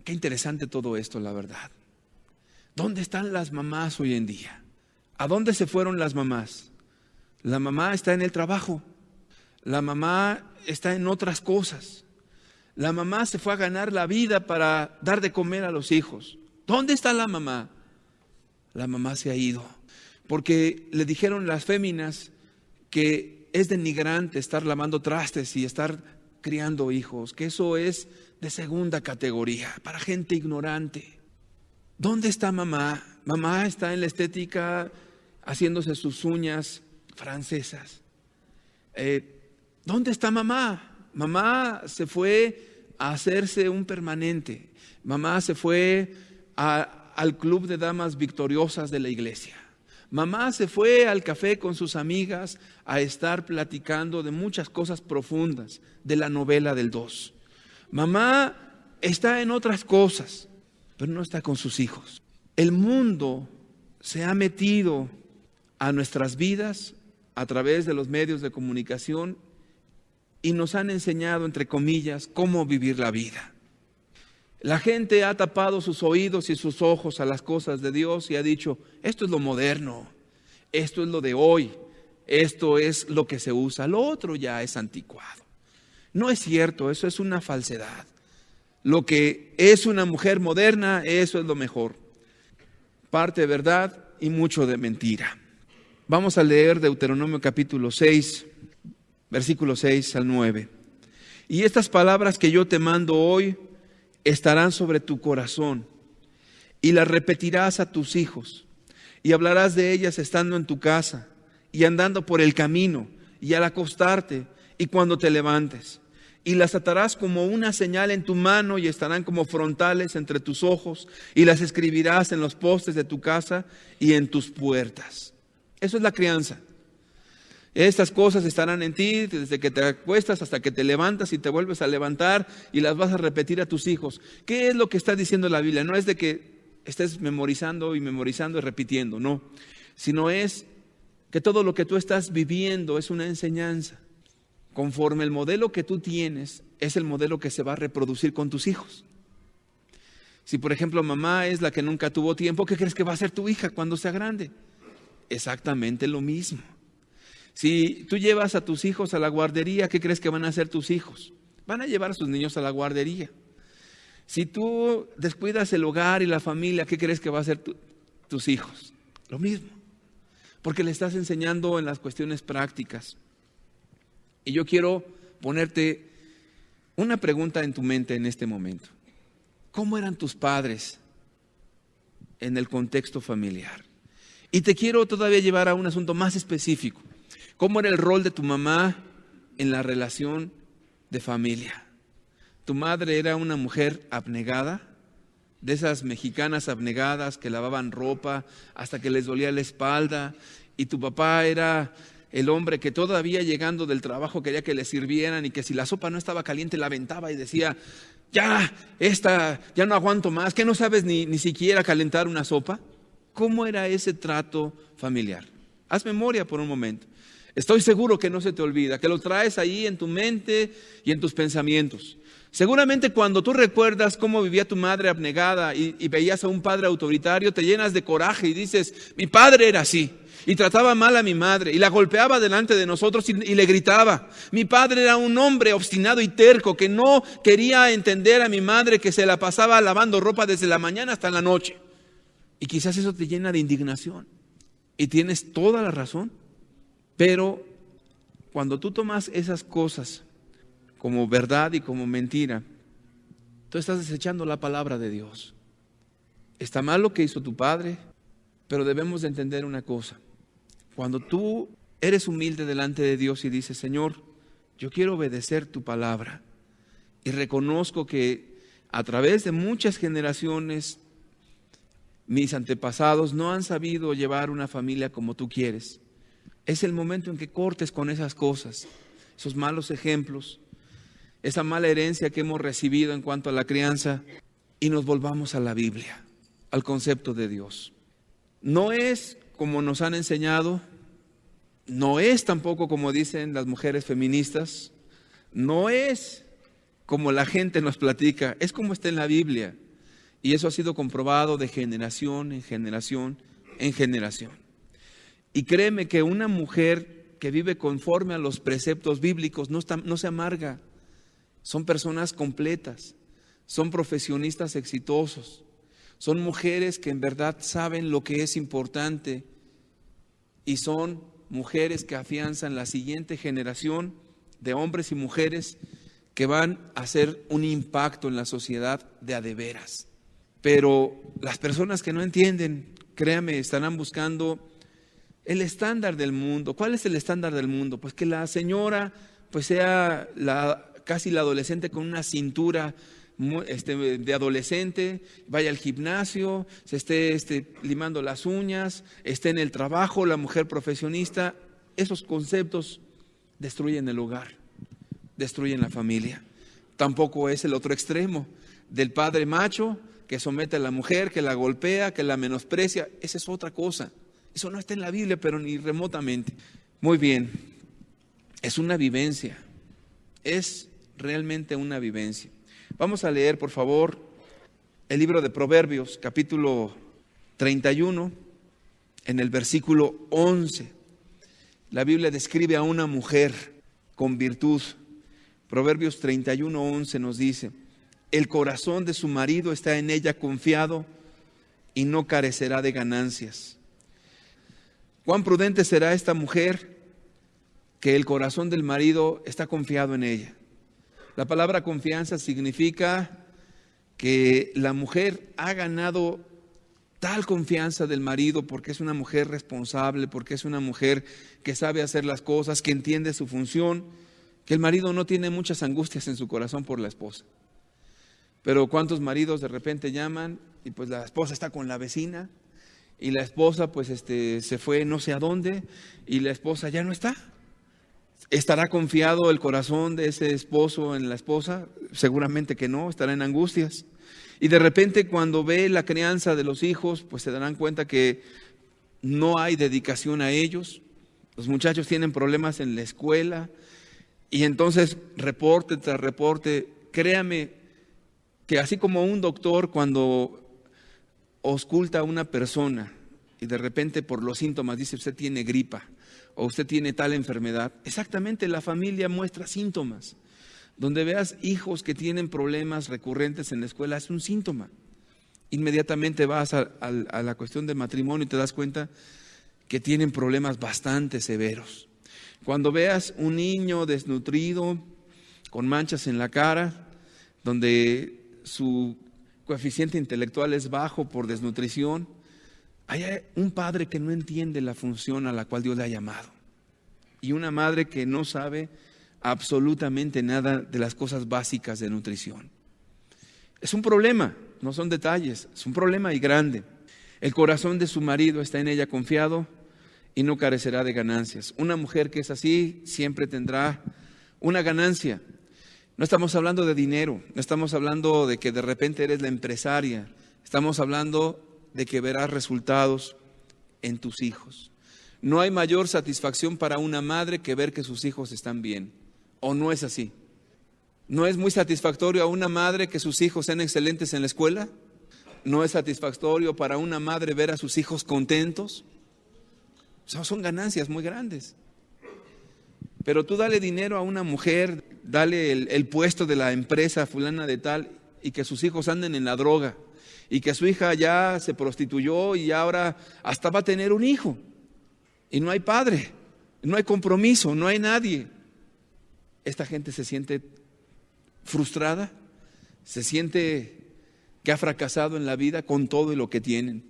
Qué interesante todo esto, la verdad. ¿Dónde están las mamás hoy en día? ¿A dónde se fueron las mamás? La mamá está en el trabajo. La mamá está en otras cosas. La mamá se fue a ganar la vida para dar de comer a los hijos. ¿Dónde está la mamá? La mamá se ha ido. Porque le dijeron las féminas que es denigrante estar lavando trastes y estar criando hijos, que eso es de segunda categoría, para gente ignorante. ¿Dónde está mamá? Mamá está en la estética haciéndose sus uñas francesas. ¿Dónde está mamá? Mamá se fue a hacerse un permanente. Mamá se fue al club de damas victoriosas de la iglesia. Mamá se fue al café con sus amigas a estar platicando de muchas cosas profundas de la novela del 2. Mamá está en otras cosas, pero no está con sus hijos. El mundo se ha metido a nuestras vidas a través de los medios de comunicación y nos han enseñado, entre comillas, cómo vivir la vida. La gente ha tapado sus oídos y sus ojos a las cosas de Dios y ha dicho: esto es lo moderno, esto es lo de hoy, esto es lo que se usa, lo otro ya es anticuado. No es cierto, eso es una falsedad. Lo que es una mujer moderna, eso es lo mejor. Parte de verdad y mucho de mentira. Vamos a leer Deuteronomio capítulo 6, versículos 6 al 9. Y estas palabras que yo te mando hoy estarán sobre tu corazón, y las repetirás a tus hijos, y hablarás de ellas estando en tu casa, y andando por el camino, y al acostarte, y cuando te levantes. Y las atarás como una señal en tu mano, y estarán como frontales entre tus ojos, y las escribirás en los postes de tu casa y en tus puertas. Eso es la crianza. Estas cosas estarán en ti desde que te acuestas hasta que te levantas y te vuelves a levantar, y las vas a repetir a tus hijos. ¿Qué es lo que está diciendo la Biblia? No es de que estés memorizando y repitiendo, no. Sino es que todo lo que tú estás viviendo es una enseñanza. Conforme el modelo que tú tienes es el modelo que se va a reproducir con tus hijos. Si por ejemplo mamá es la que nunca tuvo tiempo, ¿qué crees que va a hacer tu hija cuando sea grande? Exactamente lo mismo. Si tú llevas a tus hijos a la guardería, ¿qué crees que van a hacer tus hijos? Van a llevar a sus niños a la guardería. Si tú descuidas el hogar y la familia, ¿qué crees que va a hacer tus hijos? Lo mismo. Porque le estás enseñando en las cuestiones prácticas. Y yo quiero ponerte una pregunta en tu mente en este momento. ¿Cómo eran tus padres en el contexto familiar? Y te quiero todavía llevar a un asunto más específico. ¿Cómo era el rol de tu mamá en la relación de familia? ¿Tu madre era una mujer abnegada? De esas mexicanas abnegadas que lavaban ropa hasta que les dolía la espalda. ¿Y tu papá era el hombre que todavía llegando del trabajo quería que le sirvieran y que si la sopa no estaba caliente la aventaba y decía: ya no aguanto más, que no sabes ni siquiera calentar una sopa? ¿Cómo era ese trato familiar? Haz memoria por un momento. Estoy seguro que no se te olvida, que lo traes ahí en tu mente y en tus pensamientos. Seguramente cuando tú recuerdas cómo vivía tu madre abnegada y veías a un padre autoritario, te llenas de coraje y dices, mi padre era así. Y trataba mal a mi madre y la golpeaba delante de nosotros y le gritaba. Mi padre era un hombre obstinado y terco que no quería entender a mi madre, que se la pasaba lavando ropa desde la mañana hasta la noche. Y quizás eso te llena de indignación. Y tienes toda la razón. Pero cuando tú tomas esas cosas como verdad y como mentira, tú estás desechando la palabra de Dios. Está mal lo que hizo tu padre, pero debemos de entender una cosa. Cuando tú eres humilde delante de Dios y dices, Señor, yo quiero obedecer tu palabra y reconozco que a través de muchas generaciones mis antepasados no han sabido llevar una familia como tú quieres. Es el momento en que cortes con esas cosas, esos malos ejemplos, esa mala herencia que hemos recibido en cuanto a la crianza, y nos volvamos a la Biblia, al concepto de Dios. No es como nos han enseñado, no es tampoco como dicen las mujeres feministas, no es como la gente nos platica, es como está en la Biblia. Y eso ha sido comprobado de generación en generación en generación. Y créeme que una mujer que vive conforme a los preceptos bíblicos no se amarga. Son personas completas, son profesionistas exitosos, son mujeres que en verdad saben lo que es importante y son mujeres que afianzan la siguiente generación de hombres y mujeres que van a hacer un impacto en la sociedad de a de veras. Pero las personas que no entienden, créame, estarán buscando el estándar del mundo. ¿Cuál es el estándar del mundo? Pues que la señora pues sea casi la adolescente con una cintura de adolescente, vaya al gimnasio, se esté limando las uñas, esté en el trabajo, la mujer profesionista. Esos conceptos destruyen el hogar, destruyen la familia. Tampoco es el otro extremo del padre macho que somete a la mujer, que la golpea, que la menosprecia. Esa es otra cosa. Eso no está en la Biblia, pero ni remotamente. Muy bien, es una vivencia, es realmente una vivencia. Vamos a leer, por favor, el libro de Proverbios, capítulo 31, en el versículo 11. La Biblia describe a una mujer con virtud. Proverbios 31, 11 nos dice, el corazón de su marido está en ella confiado y no carecerá de ganancias. Cuán prudente será esta mujer que el corazón del marido está confiado en ella. La palabra confianza significa que la mujer ha ganado tal confianza del marido porque es una mujer responsable, porque es una mujer que sabe hacer las cosas, que entiende su función, que el marido no tiene muchas angustias en su corazón por la esposa. Pero ¿cuántos maridos de repente llaman y pues la esposa está con la vecina y la esposa pues se fue no sé a dónde y la esposa ya no está? ¿Estará confiado el corazón de ese esposo en la esposa? Seguramente que no, estará en angustias. Y de repente cuando ve la crianza de los hijos, pues se darán cuenta que no hay dedicación a ellos. Los muchachos tienen problemas en la escuela y entonces reporte tras reporte, créame que así como un doctor cuando ausculta a una persona y de repente por los síntomas dice usted tiene gripa o usted tiene tal enfermedad, exactamente la familia muestra síntomas. Donde veas hijos que tienen problemas recurrentes en la escuela es un síntoma. Inmediatamente vas a la cuestión del matrimonio y te das cuenta que tienen problemas bastante severos. Cuando veas un niño desnutrido, con manchas en la cara, donde su coeficiente intelectual es bajo por desnutrición, hay un padre que no entiende la función a la cual Dios le ha llamado y una madre que no sabe absolutamente nada de las cosas básicas de nutrición. Es un problema, no son detalles, es un problema y grande. El corazón de su marido está en ella confiado y no carecerá de ganancias. Una mujer que es así siempre tendrá una ganancia. No estamos hablando de dinero, no estamos hablando de que de repente eres la empresaria, estamos hablando de que verás resultados en tus hijos. No hay mayor satisfacción para una madre que ver que sus hijos están bien, ¿o no es así? ¿No es muy satisfactorio a una madre que sus hijos sean excelentes en la escuela? ¿No es satisfactorio para una madre ver a sus hijos contentos? O sea, son ganancias muy grandes. Pero tú dale dinero a una mujer, dale el puesto de la empresa fulana de tal, y que sus hijos anden en la droga, y que su hija ya se prostituyó y ahora hasta va a tener un hijo. Y no hay padre, no hay compromiso, no hay nadie. Esta gente se siente frustrada, se siente que ha fracasado en la vida con todo y lo que tienen.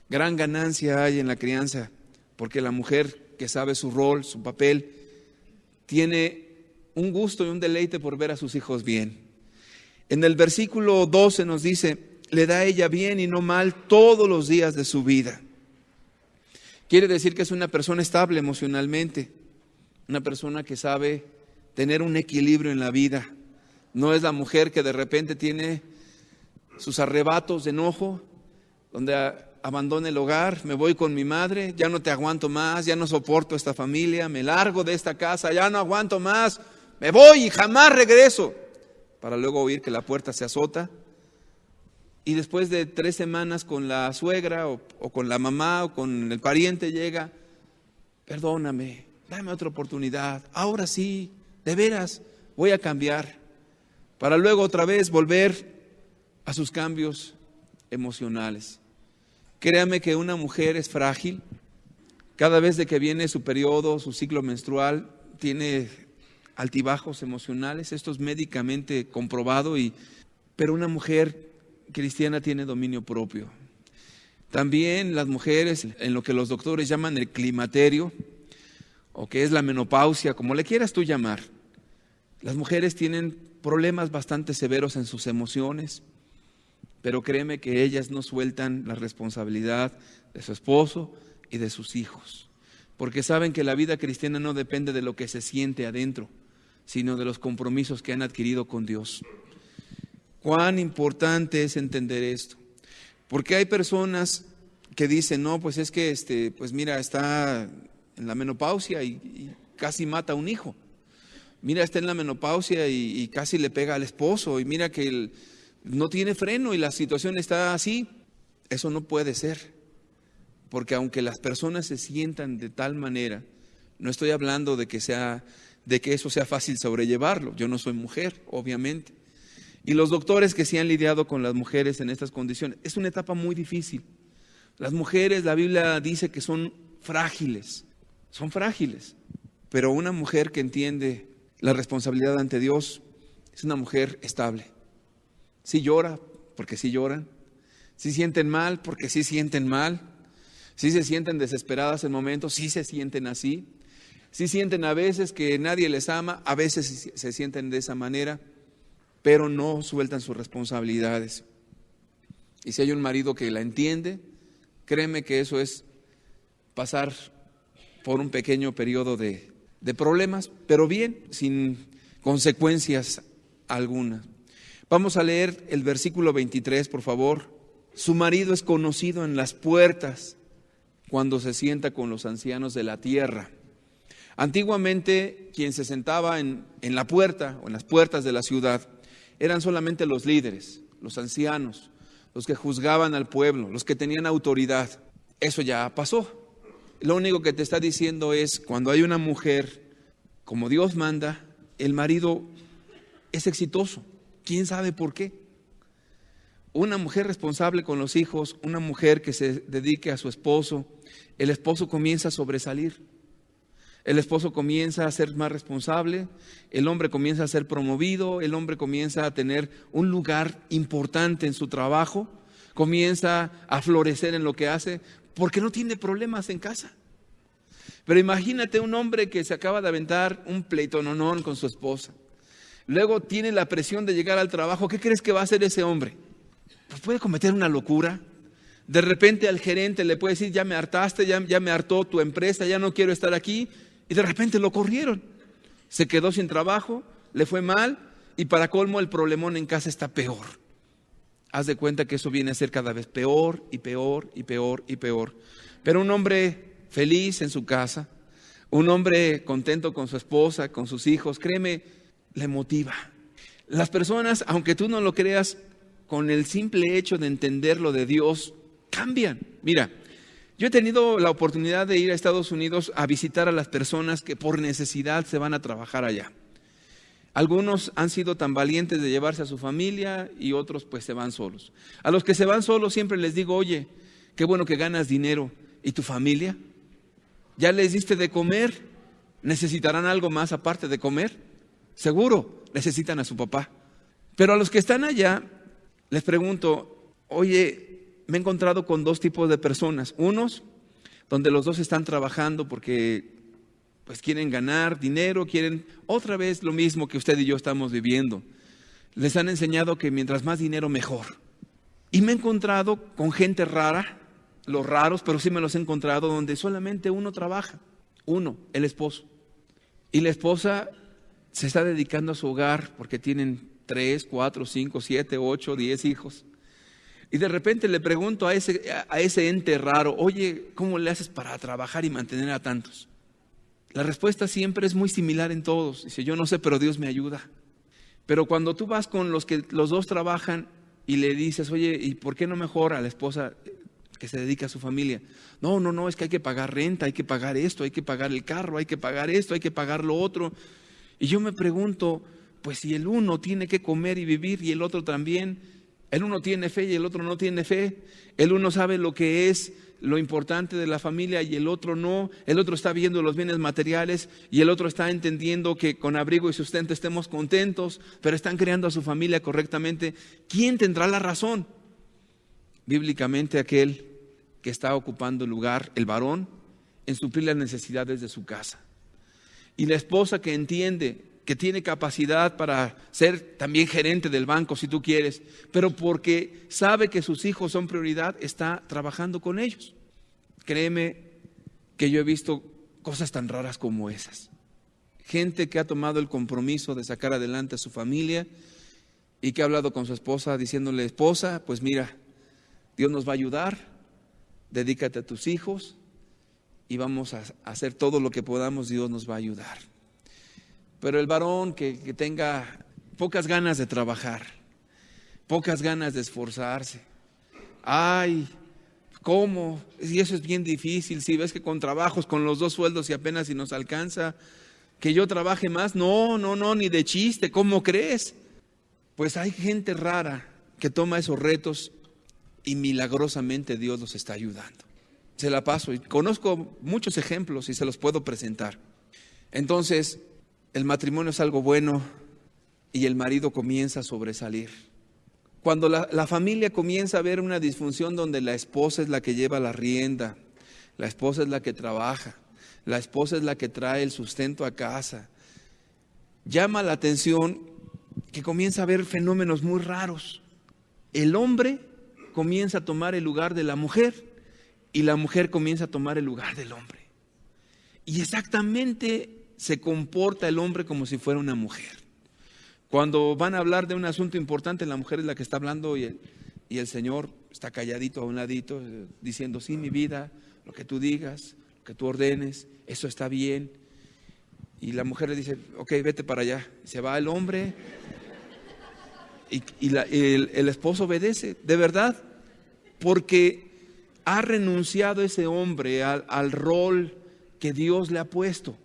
Gran ganancia hay en la crianza, porque la mujer que sabe su rol, su papel, tiene un gusto y un deleite por ver a sus hijos bien. En el versículo 12 nos dice, le da a ella bien y no mal todos los días de su vida. Quiere decir que es una persona estable emocionalmente, una persona que sabe tener un equilibrio en la vida. No es la mujer que de repente tiene sus arrebatos de enojo, donde abandona el hogar, me voy con mi madre, ya no te aguanto más, ya no soporto esta familia, me largo de esta casa, ya no aguanto más, me voy y jamás regreso, para luego oír que la puerta se azota. Y después de 3 semanas con la suegra o con la mamá o con el pariente llega, perdóname, dame otra oportunidad, ahora sí, de veras, voy a cambiar, para luego otra vez volver a sus cambios emocionales. Créame que una mujer es frágil. Cada vez de que viene su periodo, su ciclo menstrual, tiene altibajos emocionales. Esto es médicamente comprobado, pero una mujer cristiana tiene dominio propio. También las mujeres, en lo que los doctores llaman el climaterio, o que es la menopausia, como le quieras tú llamar, las mujeres tienen problemas bastante severos en sus emociones. Pero créeme que ellas no sueltan la responsabilidad de su esposo y de sus hijos, porque saben que la vida cristiana no depende de lo que se siente adentro, sino de los compromisos que han adquirido con Dios. Cuán importante es entender esto, porque hay personas que dicen, no, pues es que pues mira, está en la menopausia y casi mata a un hijo. Mira, está en la menopausia y casi le pega al esposo, y mira que no tiene freno y la situación está así. Eso no puede ser, porque aunque las personas se sientan de tal manera, no estoy hablando de que eso sea fácil sobrellevarlo. Yo no soy mujer, obviamente. Y los doctores que sí han lidiado con las mujeres en estas condiciones, es una etapa muy difícil. Las mujeres, la Biblia dice que son frágiles, pero una mujer que entiende la responsabilidad ante Dios es una mujer estable. Sí llora, porque sí lloran. Sí sienten mal, porque sí sienten mal. Sí se sienten desesperadas en momentos, sí se sienten así. Sí sienten a veces que nadie les ama, a veces se sienten de esa manera, pero no sueltan sus responsabilidades. Y si hay un marido que la entiende, créeme que eso es pasar por un pequeño periodo de problemas, pero bien, sin consecuencias algunas. Vamos a leer el versículo 23, por favor. Su marido es conocido en las puertas cuando se sienta con los ancianos de la tierra. Antiguamente, quien se sentaba en la puerta o en las puertas de la ciudad eran solamente los líderes, los ancianos, los que juzgaban al pueblo, los que tenían autoridad. Eso ya pasó. Lo único que te está diciendo es, cuando hay una mujer, como Dios manda, el marido es exitoso. ¿Quién sabe por qué? Una mujer responsable con los hijos, una mujer que se dedique a su esposo, el esposo comienza a sobresalir. El esposo comienza a ser más responsable, el hombre comienza a ser promovido, el hombre comienza a tener un lugar importante en su trabajo, comienza a florecer en lo que hace, porque no tiene problemas en casa. Pero imagínate un hombre que se acaba de aventar un pleitononón con su esposa. Luego tiene la presión de llegar al trabajo. ¿Qué crees que va a hacer ese hombre? Pues puede cometer una locura. De repente al gerente le puede decir, ya me hartaste, ya me hartó tu empresa, ya no quiero estar aquí. Y de repente lo corrieron. Se quedó sin trabajo, le fue mal y para colmo el problemón en casa está peor. Haz de cuenta que eso viene a ser cada vez peor y peor y peor y peor. Pero un hombre feliz en su casa, un hombre contento con su esposa, con sus hijos, créeme, le motiva. Las personas, aunque tú no lo creas, con el simple hecho de entender lo de Dios, cambian. Mira, yo he tenido la oportunidad de ir a Estados Unidos a visitar a las personas que por necesidad se van a trabajar allá. Algunos han sido tan valientes de llevarse a su familia y otros pues se van solos. A los que se van solos siempre les digo, oye, qué bueno que ganas dinero. ¿Y tu familia? ¿Ya les diste de comer? ¿Necesitarán algo más aparte de comer? Seguro, necesitan a su papá. Pero a los que están allá, les pregunto, oye, me he encontrado con dos tipos de personas. Unos, donde los dos están trabajando porque pues quieren ganar dinero, quieren otra vez lo mismo que usted y yo estamos viviendo. Les han enseñado que mientras más dinero, mejor. Y me he encontrado con gente rara, los raros, pero sí me los he encontrado, donde solamente uno trabaja. Uno, el esposo. Y la esposa se está dedicando a su hogar porque tienen 3, 4, 5, 7, 8, 10 hijos. Y de repente le pregunto a ese ente raro, oye, ¿cómo le haces para trabajar y mantener a tantos? La respuesta siempre es muy similar en todos. Dice, yo no sé, pero Dios me ayuda. Pero cuando tú vas con los que los dos trabajan y le dices, oye, ¿y por qué no mejora a la esposa que se dedica a su familia? No, es que hay que pagar renta, hay que pagar esto, hay que pagar el carro, hay que pagar esto, hay que pagar lo otro. Y yo me pregunto, pues si el uno tiene que comer y vivir y el otro también, el uno tiene fe y el otro no tiene fe, el uno sabe lo que es lo importante de la familia y el otro no, el otro está viendo los bienes materiales y el otro está entendiendo que con abrigo y sustento estemos contentos, pero están creando a su familia correctamente. ¿Quién tendrá la razón? Bíblicamente aquel que está ocupando el lugar, el varón, en suplir las necesidades de su casa. Y la esposa que entiende que tiene capacidad para ser también gerente del banco si tú quieres, pero porque sabe que sus hijos son prioridad, está trabajando con ellos. Créeme que yo he visto cosas tan raras como esas. Gente que ha tomado el compromiso de sacar adelante a su familia y que ha hablado con su esposa diciéndole, esposa, pues mira, Dios nos va a ayudar, dedícate a tus hijos y vamos a hacer todo lo que podamos, Dios nos va a ayudar. Pero el varón que tenga pocas ganas de trabajar, pocas ganas de esforzarse, ay, ¿cómo? Y eso es bien difícil, si ves que con trabajos, con los 2 sueldos y apenas si nos alcanza, que yo trabaje más, no, ni de chiste, ¿cómo crees? Pues hay gente rara que toma esos retos y milagrosamente Dios los está ayudando. Se la paso y conozco muchos ejemplos y se los puedo presentar. Entonces, el matrimonio es algo bueno y el marido comienza a sobresalir. Cuando la familia comienza a ver una disfunción donde la esposa es la que lleva la rienda, la esposa es la que trabaja, la esposa es la que trae el sustento a casa, llama la atención que comienza a haber fenómenos muy raros. El hombre comienza a tomar el lugar de la mujer y la mujer comienza a tomar el lugar del hombre. Y exactamente se comporta el hombre como si fuera una mujer. Cuando van a hablar de un asunto importante, la mujer es la que está hablando y el Señor está calladito a un ladito, diciendo, sí, mi vida, lo que tú digas, lo que tú ordenes, eso está bien. Y la mujer le dice, ok, vete para allá. Se va el hombre y el esposo obedece, de verdad, porque ha renunciado ese hombre al rol que Dios le ha puesto.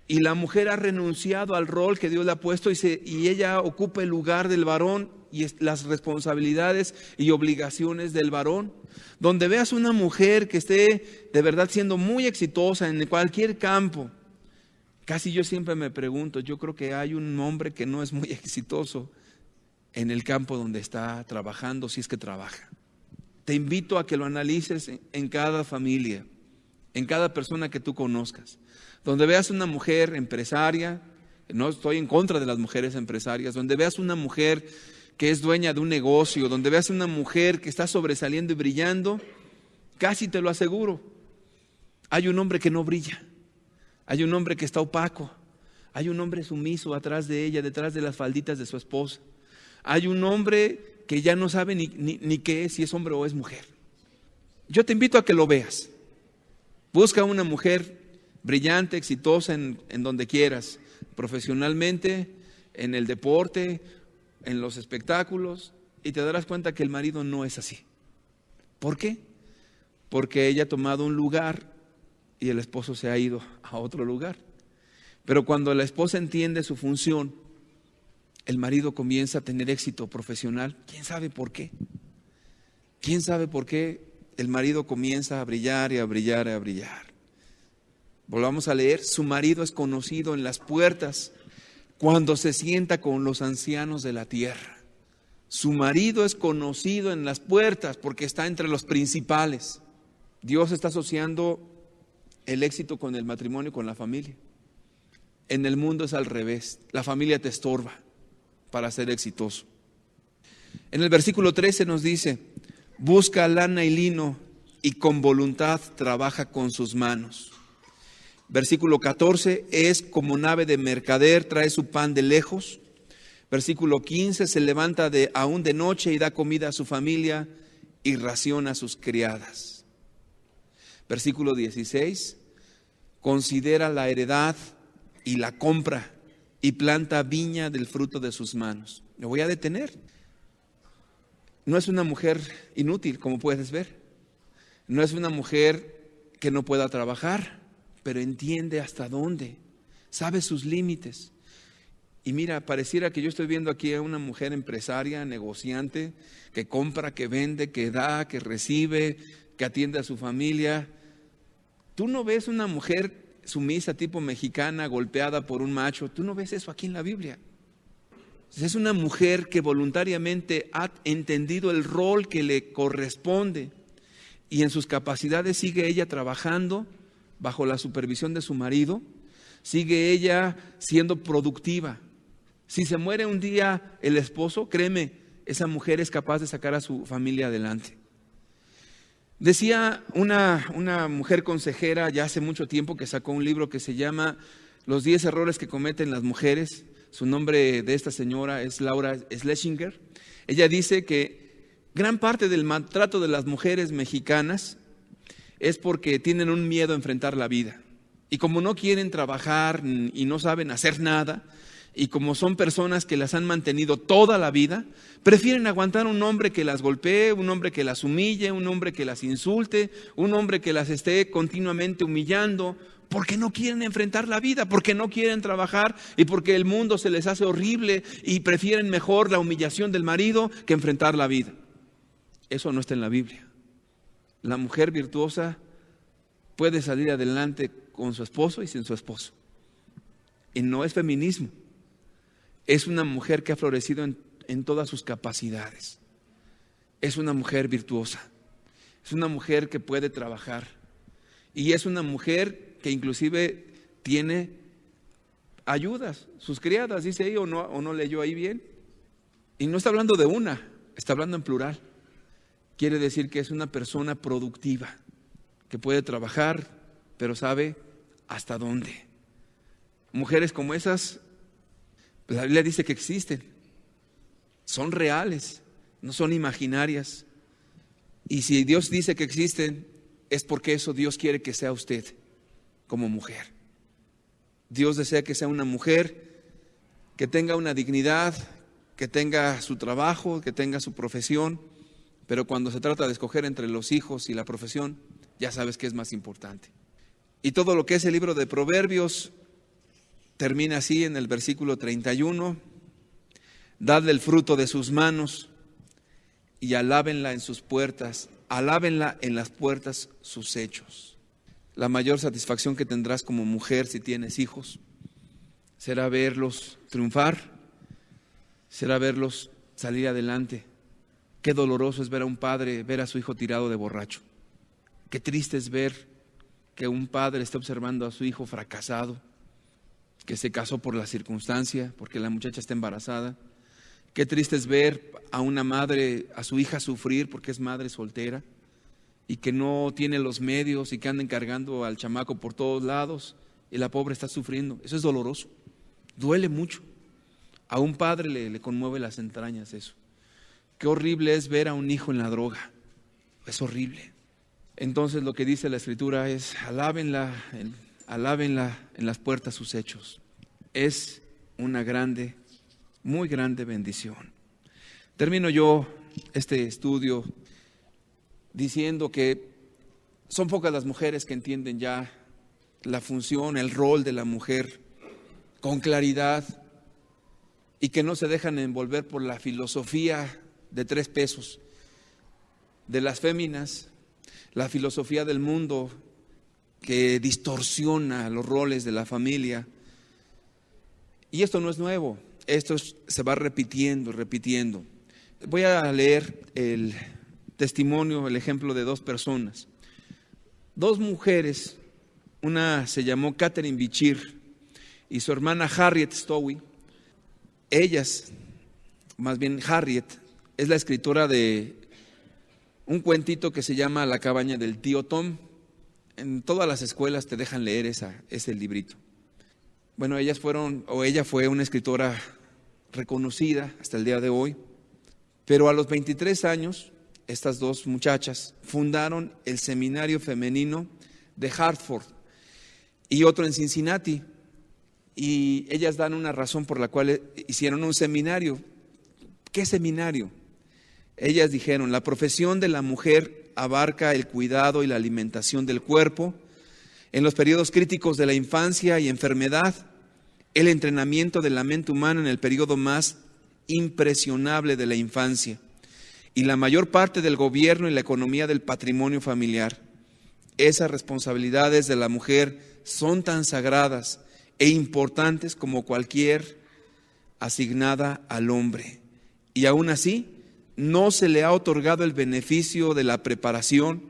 Y la mujer ha renunciado al rol que Dios le ha puesto y ella ocupa el lugar del varón y las responsabilidades y obligaciones del varón. Donde veas una mujer que esté de verdad siendo muy exitosa en cualquier campo, casi yo siempre me pregunto, yo creo que hay un hombre que no es muy exitoso en el campo donde está trabajando, si es que trabaja. Te invito a que lo analices en cada familia, en cada persona que tú conozcas. Donde veas una mujer empresaria, no estoy en contra de las mujeres empresarias, donde veas una mujer que es dueña de un negocio, donde veas una mujer que está sobresaliendo y brillando, casi te lo aseguro, hay un hombre que no brilla, hay un hombre que está opaco, hay un hombre sumiso atrás de ella, detrás de las falditas de su esposa, hay un hombre que ya no sabe ni qué es, si es hombre o es mujer. Yo te invito a que lo veas. Busca una mujer brillante, exitosa en donde quieras, profesionalmente, en el deporte, en los espectáculos, y te darás cuenta que el marido no es así. ¿Por qué? Porque ella ha tomado un lugar y el esposo se ha ido a otro lugar. Pero cuando la esposa entiende su función, el marido comienza a tener éxito profesional. ¿Quién sabe por qué? ¿Quién sabe por qué el marido comienza a brillar y a brillar y a brillar? Volvamos a leer, su marido es conocido en las puertas cuando se sienta con los ancianos de la tierra. Su marido es conocido en las puertas porque está entre los principales. Dios está asociando el éxito con el matrimonio, con la familia. En el mundo es al revés, la familia te estorba para ser exitoso. En el versículo 13 nos dice, busca lana y lino y con voluntad trabaja con sus manos. Versículo 14, es como nave de mercader, trae su pan de lejos. Versículo 15, se levanta aún de noche y da comida a su familia y raciona a sus criadas. Versículo 16, considera la heredad y la compra y planta viña del fruto de sus manos. Me voy a detener. No es una mujer inútil, como puedes ver. No es una mujer que no pueda trabajar, pero entiende hasta dónde, sabe sus límites. Y mira, pareciera que yo estoy viendo aquí a una mujer empresaria, negociante, que compra, que vende, que da, que recibe, que atiende a su familia. Tú no ves una mujer sumisa tipo mexicana golpeada por un macho. Tú no ves eso aquí en la Biblia. Es una mujer que voluntariamente ha entendido el rol que le corresponde y en sus capacidades sigue ella trabajando bajo la supervisión de su marido, sigue ella siendo productiva. Si se muere un día el esposo, créeme, esa mujer es capaz de sacar a su familia adelante. Decía una mujer consejera ya hace mucho tiempo que sacó un libro que se llama Los 10 errores que cometen las mujeres. Su nombre de esta señora es Laura Schlesinger. Ella dice que gran parte del maltrato de las mujeres mexicanas es porque tienen un miedo a enfrentar la vida. Y como no quieren trabajar y no saben hacer nada, y como son personas que las han mantenido toda la vida, prefieren aguantar un hombre que las golpee, un hombre que las humille, un hombre que las insulte, un hombre que las esté continuamente humillando, porque no quieren enfrentar la vida, porque no quieren trabajar y porque el mundo se les hace horrible y prefieren mejor la humillación del marido que enfrentar la vida. Eso no está en la Biblia. La mujer virtuosa puede salir adelante con su esposo y sin su esposo. Y no es feminismo. Es una mujer que ha florecido en todas sus capacidades. Es una mujer virtuosa. Es una mujer que puede trabajar. Y es una mujer que inclusive tiene ayudas, sus criadas, dice ahí, o no leyó ahí bien. Y no está hablando de una, está hablando en plural. Quiere decir que es una persona productiva, que puede trabajar, pero sabe hasta dónde. Mujeres como esas, la Biblia dice que existen, son reales, no son imaginarias. Y si Dios dice que existen, es porque eso Dios quiere que sea usted como mujer. Dios desea que sea una mujer que tenga una dignidad, que tenga su trabajo, que tenga su profesión, pero cuando se trata de escoger entre los hijos y la profesión, ya sabes que es más importante. Y todo lo que es el libro de Proverbios termina así en el versículo 31, dadle el fruto de sus manos y alábenla en sus puertas, alábenla en las puertas sus hechos. La mayor satisfacción que tendrás como mujer si tienes hijos será verlos triunfar, será verlos salir adelante. Qué doloroso es ver a un padre, ver a su hijo tirado de borracho. Qué triste es ver que un padre esté observando a su hijo fracasado, que se casó por la circunstancia, porque la muchacha está embarazada. Qué triste es ver a una madre, a su hija sufrir porque es madre soltera y que no tiene los medios y que anda encargando al chamaco por todos lados y la pobre está sufriendo. Eso es doloroso, duele mucho. A un padre le conmueve las entrañas eso. Qué horrible es ver a un hijo en la droga, es horrible. Entonces lo que dice la Escritura es, alábenla alábenla en las puertas sus hechos. Es una grande, muy grande bendición. Termino yo este estudio diciendo que son pocas las mujeres que entienden ya la función, el rol de la mujer con claridad y que no se dejan envolver por la filosofía de 3 pesos de las féminas, la filosofía del mundo que distorsiona los roles de la familia. Y esto no es nuevo, esto se va repitiendo. Voy a leer el testimonio, el ejemplo de 2 personas. 2 mujeres, una se llamó Catherine Bichir y su hermana Harriet Stowe. Ellas, más bien Harriet, es la escritora de un cuentito que se llama La cabaña del tío Tom. En todas las escuelas te dejan leer ese librito. Bueno, ella fue una escritora reconocida hasta el día de hoy, pero a los 23 años, estas 2 muchachas fundaron el seminario femenino de Hartford y otro en Cincinnati, y ellas dan una razón por la cual hicieron un seminario. ¿Qué seminario? Ellas dijeron: la profesión de la mujer abarca el cuidado y la alimentación del cuerpo en los periodos críticos de la infancia y enfermedad, el entrenamiento de la mente humana en el periodo más impresionable de la infancia y la mayor parte del gobierno y la economía del patrimonio familiar. Esas responsabilidades de la mujer son tan sagradas e importantes como cualquier asignada al hombre. Y aún así, no se le ha otorgado el beneficio de la preparación,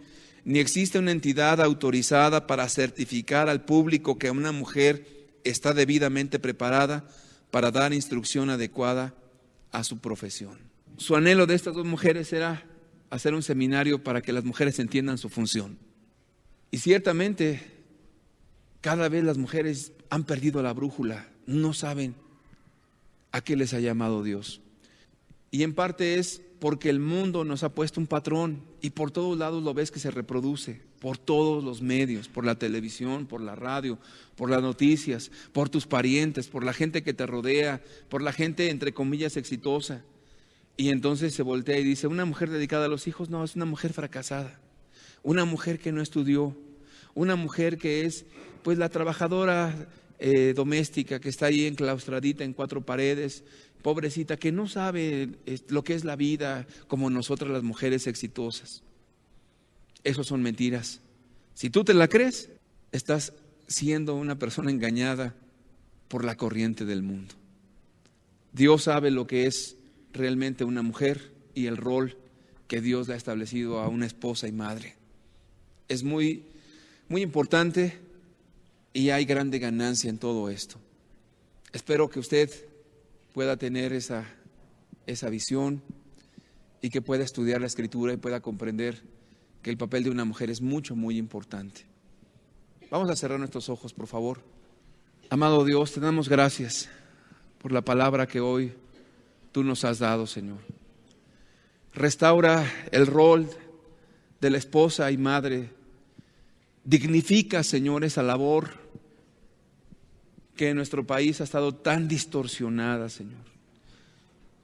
ni existe una entidad autorizada para certificar al público que una mujer está debidamente preparada para dar instrucción adecuada a su profesión. Su anhelo de estas 2 mujeres era hacer un seminario para que las mujeres entiendan su función. Y ciertamente, cada vez las mujeres han perdido la brújula, no saben a qué les ha llamado Dios. Y en parte es porque el mundo nos ha puesto un patrón y por todos lados lo ves que se reproduce, por todos los medios, por la televisión, por la radio, por las noticias, por tus parientes, por la gente que te rodea, por la gente entre comillas exitosa. Y entonces se voltea y dice: una mujer dedicada a los hijos, no, es una mujer fracasada, una mujer que no estudió, una mujer que es pues la trabajadora doméstica que está ahí enclaustradita en 4 paredes, pobrecita, que no sabe lo que es la vida como nosotras las mujeres exitosas. Eso son mentiras. Si tú te la crees, estás siendo una persona engañada por la corriente del mundo. Dios sabe lo que es realmente una mujer y el rol que Dios le ha establecido a una esposa y madre. Es muy, muy importante y hay grande ganancia en todo esto. Espero que usted pueda tener esa visión y que pueda estudiar la Escritura y pueda comprender que el papel de una mujer es muy importante. Vamos a cerrar nuestros ojos, por favor. Amado Dios, te damos gracias por la palabra que hoy tú nos has dado, Señor. Restaura el rol de la esposa y madre. Dignifica, Señor, esa labor que en nuestro país ha estado tan distorsionada, Señor.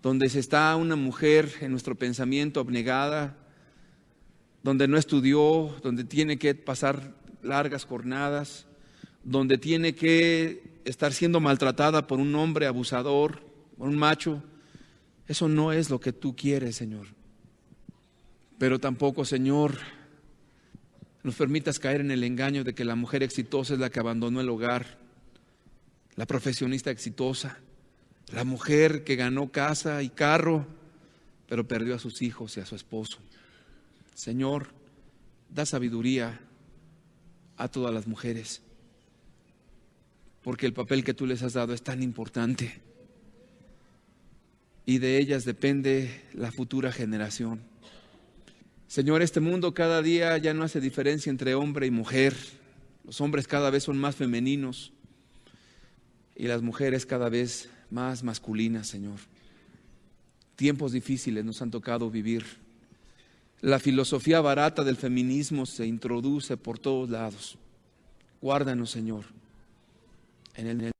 Donde se está una mujer en nuestro pensamiento abnegada, donde no estudió, donde tiene que pasar largas jornadas, donde tiene que estar siendo maltratada por un hombre abusador, por un macho. Eso no es lo que tú quieres, Señor. Pero tampoco, Señor, nos permitas caer en el engaño de que la mujer exitosa es la que abandonó el hogar, la profesionista exitosa, la mujer que ganó casa y carro, pero perdió a sus hijos y a su esposo. Señor, da sabiduría a todas las mujeres, porque el papel que tú les has dado es tan importante y de ellas depende la futura generación. Señor, este mundo cada día ya no hace diferencia entre hombre y mujer. Los hombres cada vez son más femeninos y las mujeres cada vez más masculinas, Señor. Tiempos difíciles nos han tocado vivir. La filosofía barata del feminismo se introduce por todos lados. Guárdanos, Señor, en el